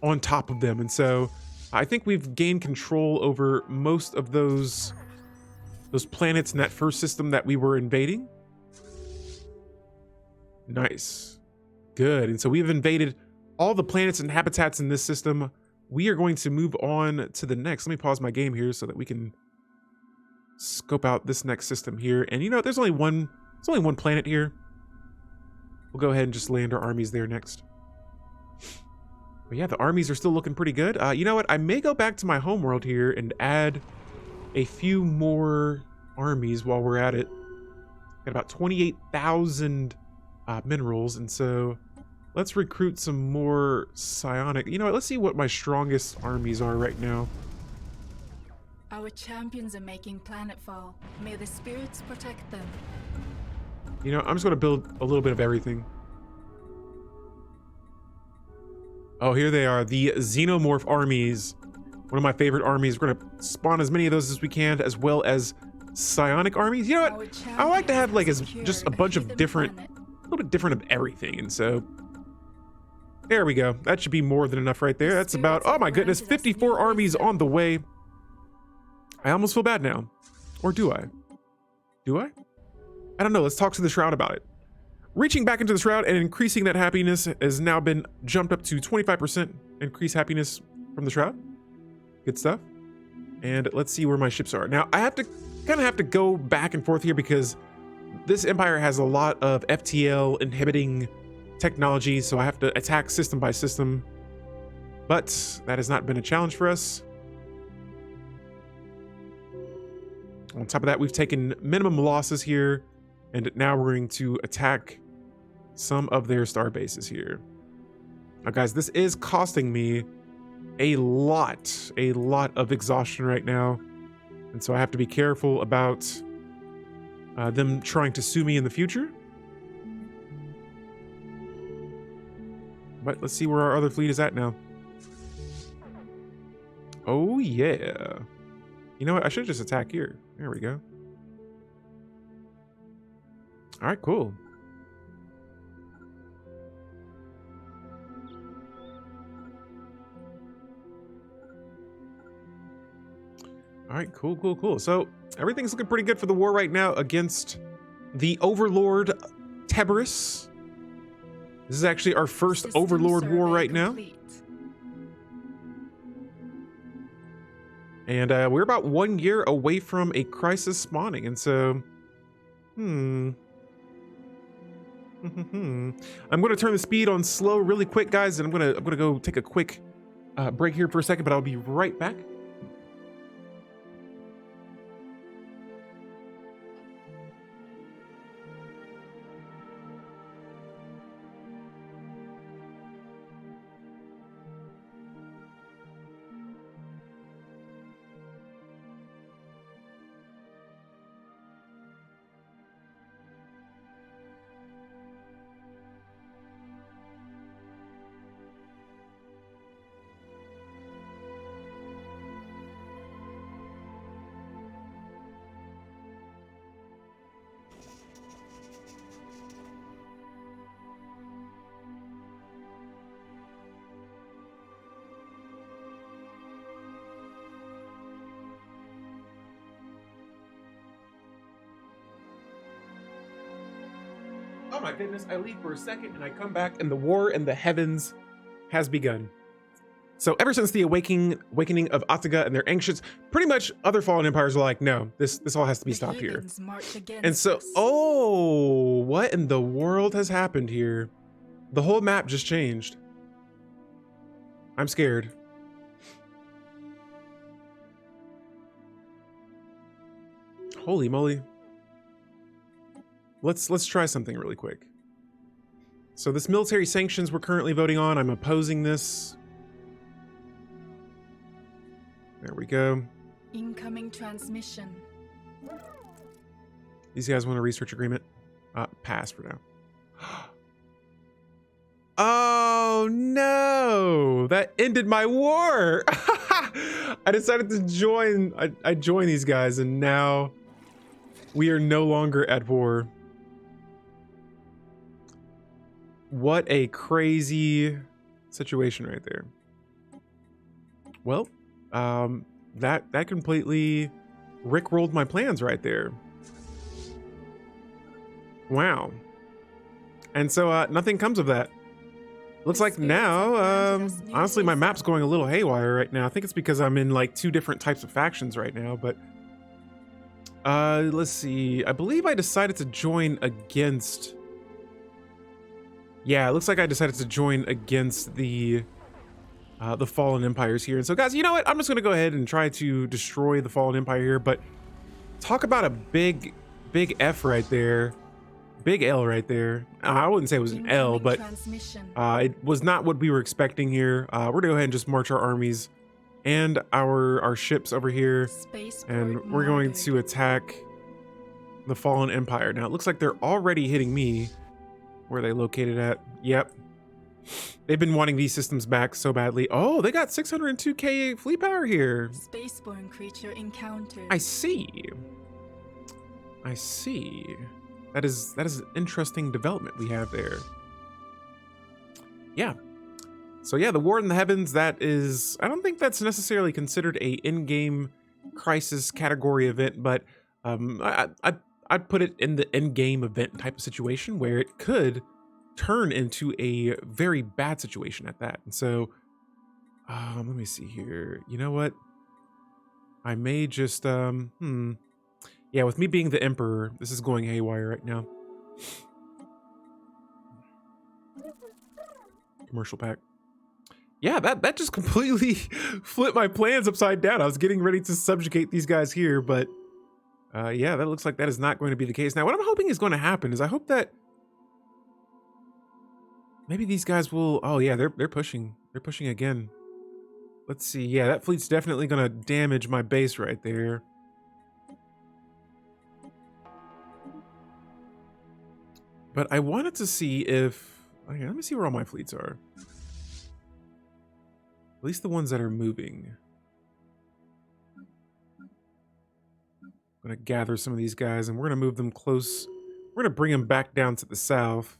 on top of them. And so I think we've gained control over most of those planets in that first system that we were invading. Nice. Good. And so we've invaded all the planets and habitats in this system. We are going to move on to the next. Let me pause my game here so that we can scope out this next system here. And you know, there's only one planet here. We'll go ahead and just land our armies there next. But yeah, the armies are still looking pretty good. You know what? I may go back to my homeworld here and add a few more armies while we're at it. Got about 28,000 minerals, and so let's recruit some more psionic. You know what? Let's see what my strongest armies are right now. Our champions are making planetfall. May the spirits protect them. You know, I'm just going to build a little bit of everything. Oh, here they are, the xenomorph armies. One of my favorite armies. We're going to spawn as many of those as we can, as well as psionic armies. You know what? I like to have like just a bunch of different, a little bit different of everything. And so there we go. That should be more than enough right there. That's about, oh my goodness, 54 armies on the way. I almost feel bad now. Or do I? Do I? I don't know. Let's talk to the Shroud about it. Reaching back into the Shroud and increasing that happiness has now been jumped up to 25% increased happiness from the Shroud. Good stuff. And let's see where my ships are. Now, I have to kind of have to go back and forth here because this empire has a lot of FTL inhibiting technology, so I have to attack system by system. But that has not been a challenge for us. On top of that, we've taken minimum losses here, and now we're going to attack some of their star bases here. Now, guys, this is costing me a lot of exhaustion right now, and so I have to be careful about them trying to sue me in the future. But let's see where our other fleet is at now. Oh yeah. You know what? I should just attack here. There we go. All right, cool. All right, cool. So everything's looking pretty good for the war right now against the Overlord Teberus. This is actually our first System Overlord war survey right now. complete. And we're about 1 year away from a crisis spawning. And so, I'm going to turn the speed on slow really quick, guys. And I'm going to go take a quick break here for a second, but I'll be right back. Oh my goodness, I leave for a second and I come back and the war in the heavens has begun. So ever since the awakening of Ataga and their ancients, pretty much other fallen empires are like, no, this all has to be stopped here. And so, oh, what in the world has happened here? The whole map just changed. I'm scared. Holy moly. Let's try something really quick. So this military sanctions we're currently voting on, I'm opposing this. There we go. Incoming transmission. These guys want a research agreement. Pass for now. Oh no! That ended my war! I decided to join. I joined these guys and now we are no longer at war. What a crazy situation right there. Well, That completely rickrolled my plans right there. Wow. And so nothing comes of that. Looks like now, honestly, my map's going a little haywire right now. I think it's because I'm in like 2 different types of factions right now, but let's see. I believe I decided to join against. Yeah, it looks like I decided to join against the Fallen Empires here. And so, guys, you know what? I'm just gonna go ahead and try to destroy the Fallen Empire here. But talk about a big F right there. Big L right there. I wouldn't say it was an L, but it was not what we were expecting here. We're gonna go ahead and just march our armies and our ships over here, and we're going to attack the Fallen Empire. Now it looks like they're already hitting me. Where are they located at? Yep. They've been wanting these systems back so badly. Oh, they got 602k fleet power here. Spaceborne creature encountered. I see. That is an interesting development we have there. Yeah. So yeah, the War in the Heavens, that is, I don't think that's necessarily considered a in-game crisis category event, but I'd put it in the in-game event type of situation where it could turn into a very bad situation at that. And so, let me see here. You know what? I may just, yeah, with me being the Emperor, this is going haywire right now. Commercial pack. Yeah, that just completely flipped my plans upside down. I was getting ready to subjugate these guys here, but yeah, that looks like that is not going to be the case. Now, what I'm hoping is going to happen is I hope that maybe these guys will. Oh yeah, they're pushing. They're pushing again. Let's see. Yeah, that fleet's definitely going to damage my base right there. But I wanted to see if. Okay, let me see where all my fleets are. At least the ones that are moving. I'm going to gather some of these guys and we're going to move them close. We're going to bring them back down to the south.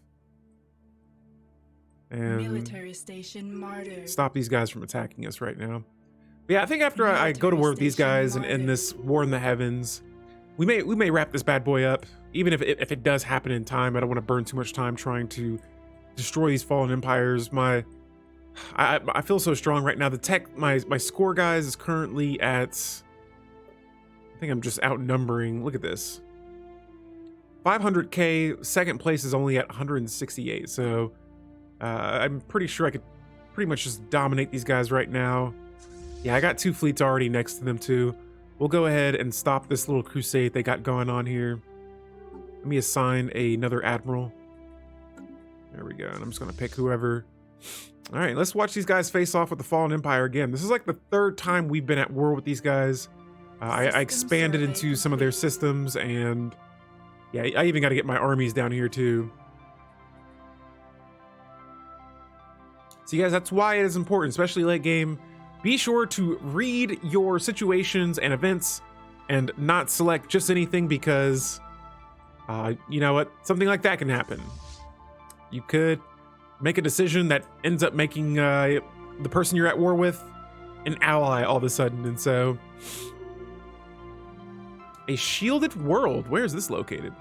And military station martyr. Stop these guys from attacking us right now. But yeah, I think after I go to war with these guys and end this War in the Heavens, we may wrap this bad boy up. Even if it does happen in time, I don't want to burn too much time trying to destroy these fallen empires. I feel so strong right now. The tech, my score, guys, is currently at. I think I'm just outnumbering. Look at this. 500k. Second place is only at 168. So I'm pretty sure I could pretty much just dominate these guys right now. Yeah, I got 2 fleets already next to them too. We'll go ahead and stop this little crusade they got going on here. Let me assign another admiral. There we go. And I'm just going to pick whoever. All right, let's watch these guys face off with the Fallen Empire again. This is like the 3rd time we've been at war with these guys. I expanded into some of their systems, and yeah, I even got to get my armies down here too. So, guys, that's why it is important, especially late game. Be sure to read your situations and events and not select just anything because, you know what? Something like that can happen. You could make a decision that ends up making the person you're at war with an ally all of a sudden. And so, a shielded world. Where is this located?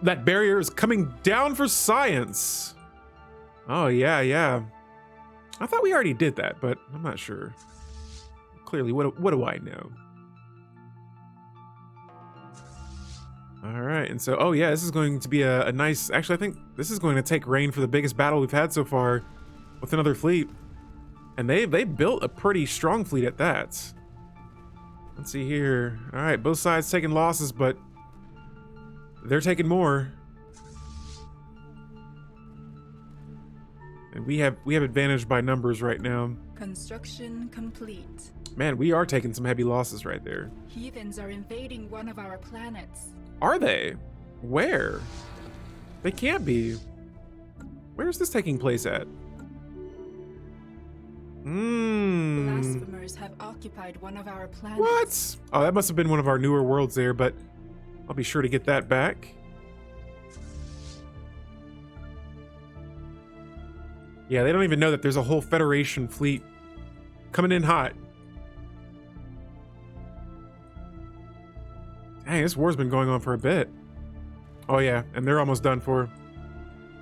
That barrier is coming down for science. Oh, yeah. I thought we already did that, but I'm not sure. Clearly, what do I know? All right, and so, oh yeah, this is going to be a nice, actually I think this is going to take reign for the biggest battle we've had so far with another fleet. And they built a pretty strong fleet at that. Let's see here. All right, both sides taking losses, but they're taking more. And we have advantage by numbers right now. Construction complete. Man, we are taking some heavy losses right there. Heathens are invading one of our planets. Are they? Where? They can't be. Where's this taking place at? Blasphemers have occupied one of our planets. What? Oh, that must have been one of our newer worlds there, but I'll be sure to get that back. Yeah, they don't even know that there's a whole Federation fleet coming in hot. Dang, this war's been going on for a bit. Oh yeah, and they're almost done for.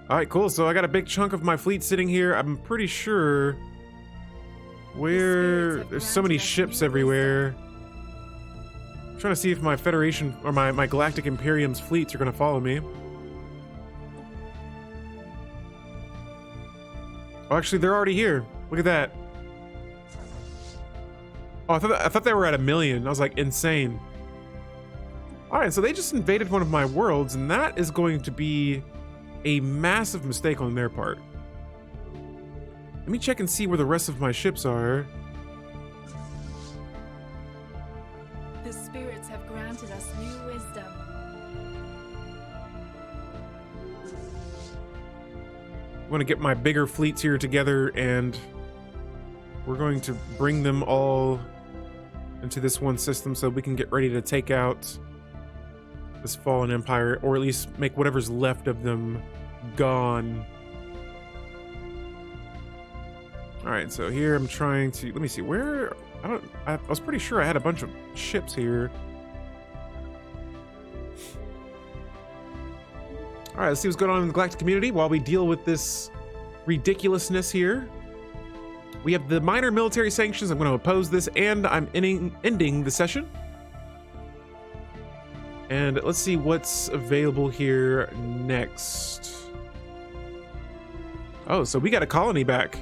All right, cool. So I got a big chunk of my fleet sitting here. I'm pretty sure where there's so many ships everywhere. I'm trying to see if my Federation or my Galactic Imperium's fleets are going to follow me. Oh, actually, they're already here. Look at that. Oh, I thought they were at 1 million. I was like, insane. All right, so they just invaded one of my worlds, and that is going to be a massive mistake on their part. Let me check and see where the rest of my ships are. The spirits have granted us new wisdom. I'm going to get my bigger fleets here together, and we're going to bring them all into this one system so we can get ready to take out this fallen empire, or at least make whatever's left of them gone. All right, so here I'm trying to, let me see where, I was pretty sure I had a bunch of ships here. All right, let's see what's going on in the galactic community while we deal with this ridiculousness here. We have the minor military sanctions. I'm going to oppose this, and I'm ending the session. And let's see what's available here next. Oh, so we got a colony back.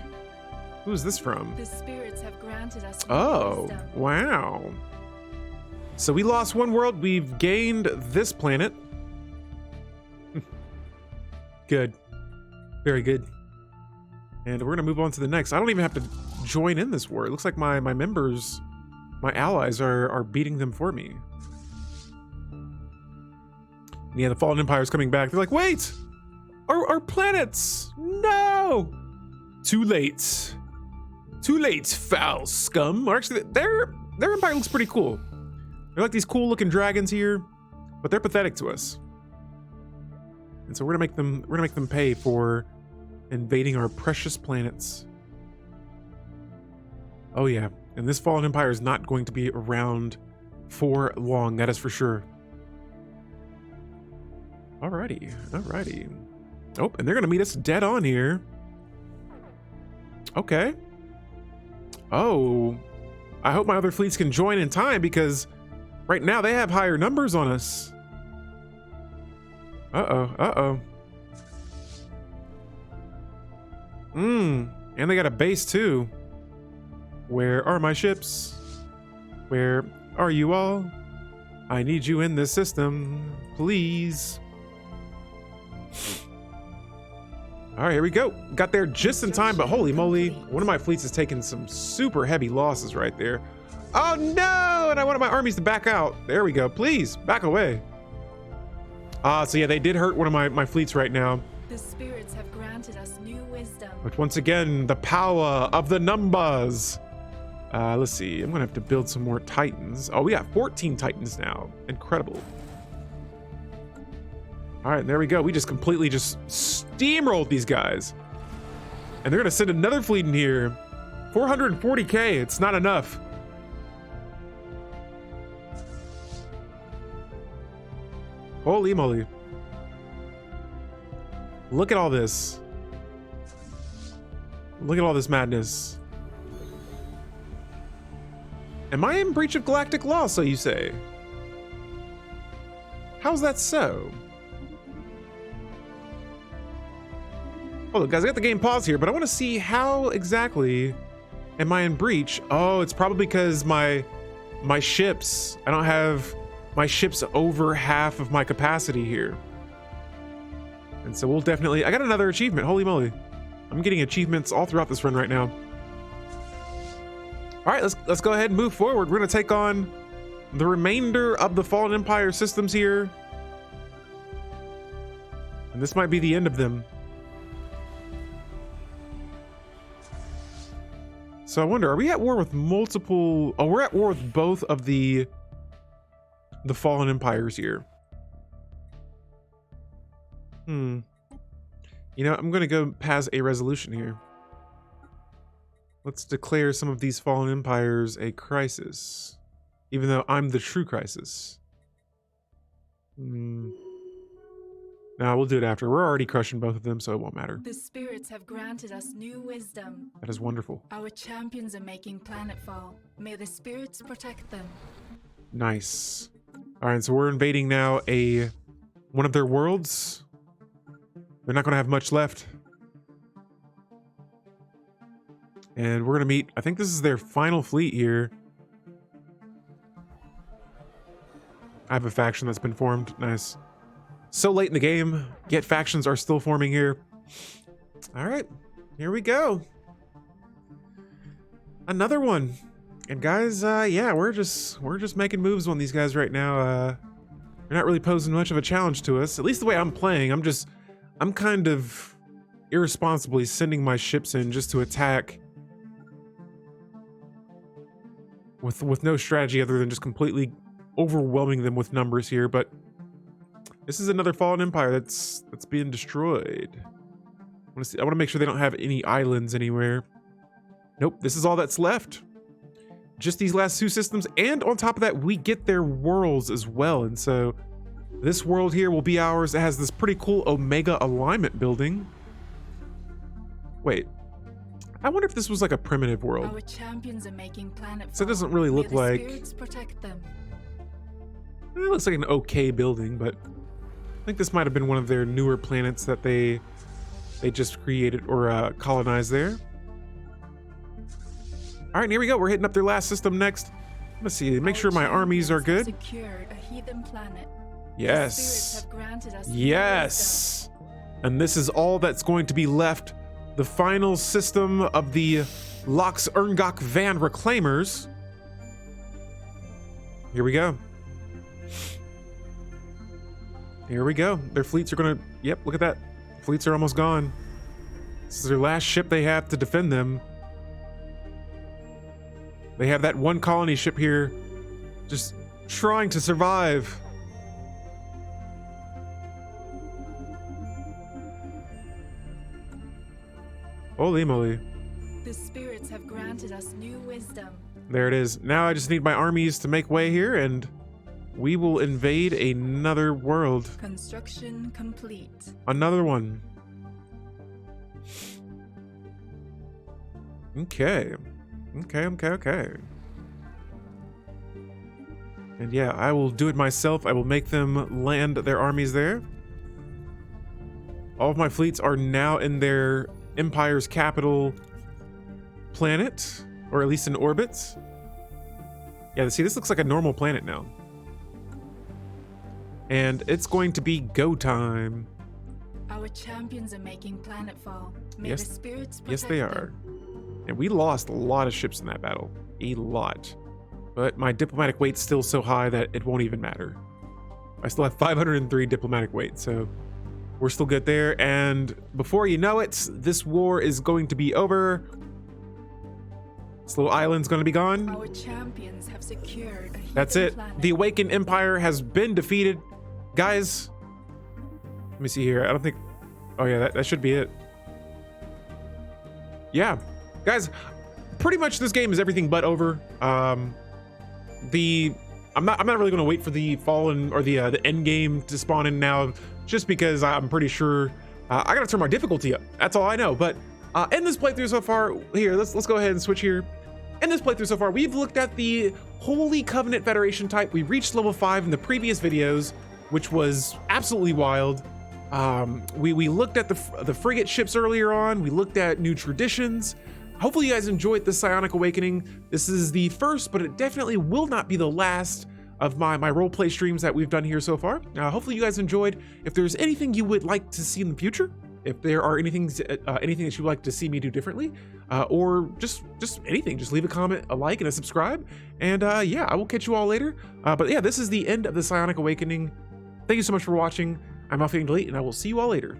Who's this from? The spirits have granted us new wisdom. Wow. So we lost one world. We've gained this planet. Good. Very good. And we're going to move on to the next. I don't even have to join in this war. It looks like my members, my allies are beating them for me. Yeah, the Fallen Empire is coming back. They're like, wait! Our planets! No! Too late. Too late, foul scum. Or actually, their empire looks pretty cool. They're like these cool looking dragons here, but they're pathetic to us. And so we're gonna make them pay for invading our precious planets. Oh yeah, and this Fallen Empire is not going to be around for long, that is for sure. Alrighty, alrighty. Oh, and they're gonna meet us dead on here. Okay. Oh, I hope my other fleets can join in time because right now they have higher numbers on us. Uh-oh, uh-oh. And they got a base too. Where are my ships? Where are you all? I need you in this system, please. All right, here we go. Got there just in time, but holy moly, one of my fleets is taking some super heavy losses right there. Oh no, and I wanted my armies to back out. There we go, please, back away. So yeah, they did hurt one of my fleets right now. The spirits have granted us new wisdom. But once again, the power of the numbers. Let's see, I'm gonna have to build some more Titans. Oh, we got 14 Titans now, incredible. All right, there we go. We just completely steamrolled these guys. And they're gonna send another fleet in here. 440K, it's not enough. Holy moly. Look at all this. Look at all this madness. Am I in breach of galactic law, so you say? How's that so? Hold on, guys, I got the game paused here, but I want to see how exactly am I in breach? Oh, it's probably because my ships, I don't have my ships over half of my capacity here. And so we'll definitely, I got another achievement, holy moly. I'm getting achievements all throughout this run right now. All right, let's go ahead and move forward. We're gonna take on the remainder of the Fallen Empire systems here. And this might be the end of them. So I wonder, are we at war with multiple? Oh, we're at war with both of the Fallen Empires here. You know, I'm gonna go pass a resolution here. Let's declare some of these Fallen Empires a crisis, even though I'm the true crisis. No, we'll do it after. We're already crushing both of them, so it won't matter. The spirits have granted us new wisdom. That is wonderful. Our champions are making planetfall. May the spirits protect them. Nice. All right, so we're invading now one of their worlds. They're not going to have much left. And we're going to meet, I think this is their final fleet here. I have a faction that's been formed. Nice. So late in the game, yet factions are still forming here. All right, here we go. Another one. And guys, yeah, we're just making moves on these guys right now. They're not really posing much of a challenge to us. At least the way I'm playing, I'm kind of irresponsibly sending my ships in just to attack with no strategy other than just completely overwhelming them with numbers here. But this is another fallen empire that's being destroyed. I want to make sure they don't have any islands anywhere. Nope, this is all that's left. Just these last two systems, and on top of that, we get their worlds as well. And so this world here will be ours. It has this pretty cool Omega alignment building. Wait, I wonder if this was like a primitive world. Our champions are making planetfall. So it doesn't really look like. Spirits protect them. It looks like an okay building, but I think this might have been one of their newer planets that they just created or colonized there. All right, here we go. We're hitting up their last system next. Let's see. Make sure my armies are good. Secured a heathen planet. Yes. The spirits have granted us Yes. And this is all that's going to be left. The final system of the Lox Erngok Van Reclaimers. Here we go. Here we go. Their fleets are gonna, yep, look at that. Fleets are almost gone. This is their last ship they have to defend them. They have that one colony ship here just trying to survive. Holy moly. The spirits have granted us new wisdom. There it is. Now I just need my armies to make way here and we will invade another world. Construction complete. Another one. Okay. Okay. And yeah, I will do it myself. I will make them land their armies there. All of my fleets are now in their empire's capital planet, or at least in orbit. Yeah, see, this looks like a normal planet now. And it's going to be go time. Our champions are making planetfall. May Yes. the spirits protect Yes, they are. them. And we lost a lot of ships in that battle. A lot. But my diplomatic weight's still so high that it won't even matter. I still have 503 diplomatic weight, so we're still good there. And before you know it, this war is going to be over. This little island's going to be gone. Our champions have secured a That's heathen it. planet. The Awakened Empire has been defeated. Guys, let me see here. I don't think... Oh yeah, that should be it. Yeah. Guys, pretty much this game is everything but over. I'm not really going to wait for the fallen or the end game to spawn in now, just because I'm pretty sure I got to turn my difficulty up. That's all I know. But in this playthrough so far, here, let's go ahead and switch here. In this playthrough so far, we've looked at the Holy Covenant Federation type. We reached level 5 in the previous videos, which was absolutely wild. We looked at the frigate ships earlier on. We looked at new traditions. Hopefully you guys enjoyed the Psionic Awakening. This is the first, but it definitely will not be the last of my roleplay streams that we've done here so far. Hopefully you guys enjoyed. If there's anything you would like to see in the future, if there are anything that you'd like to see me do differently, or just anything, just leave a comment, a like, and a subscribe. And yeah, I will catch you all later. But yeah, this is the end of the Psionic Awakening. Thank you so much for watching. I'm Alfie Delete, and I will see you all later.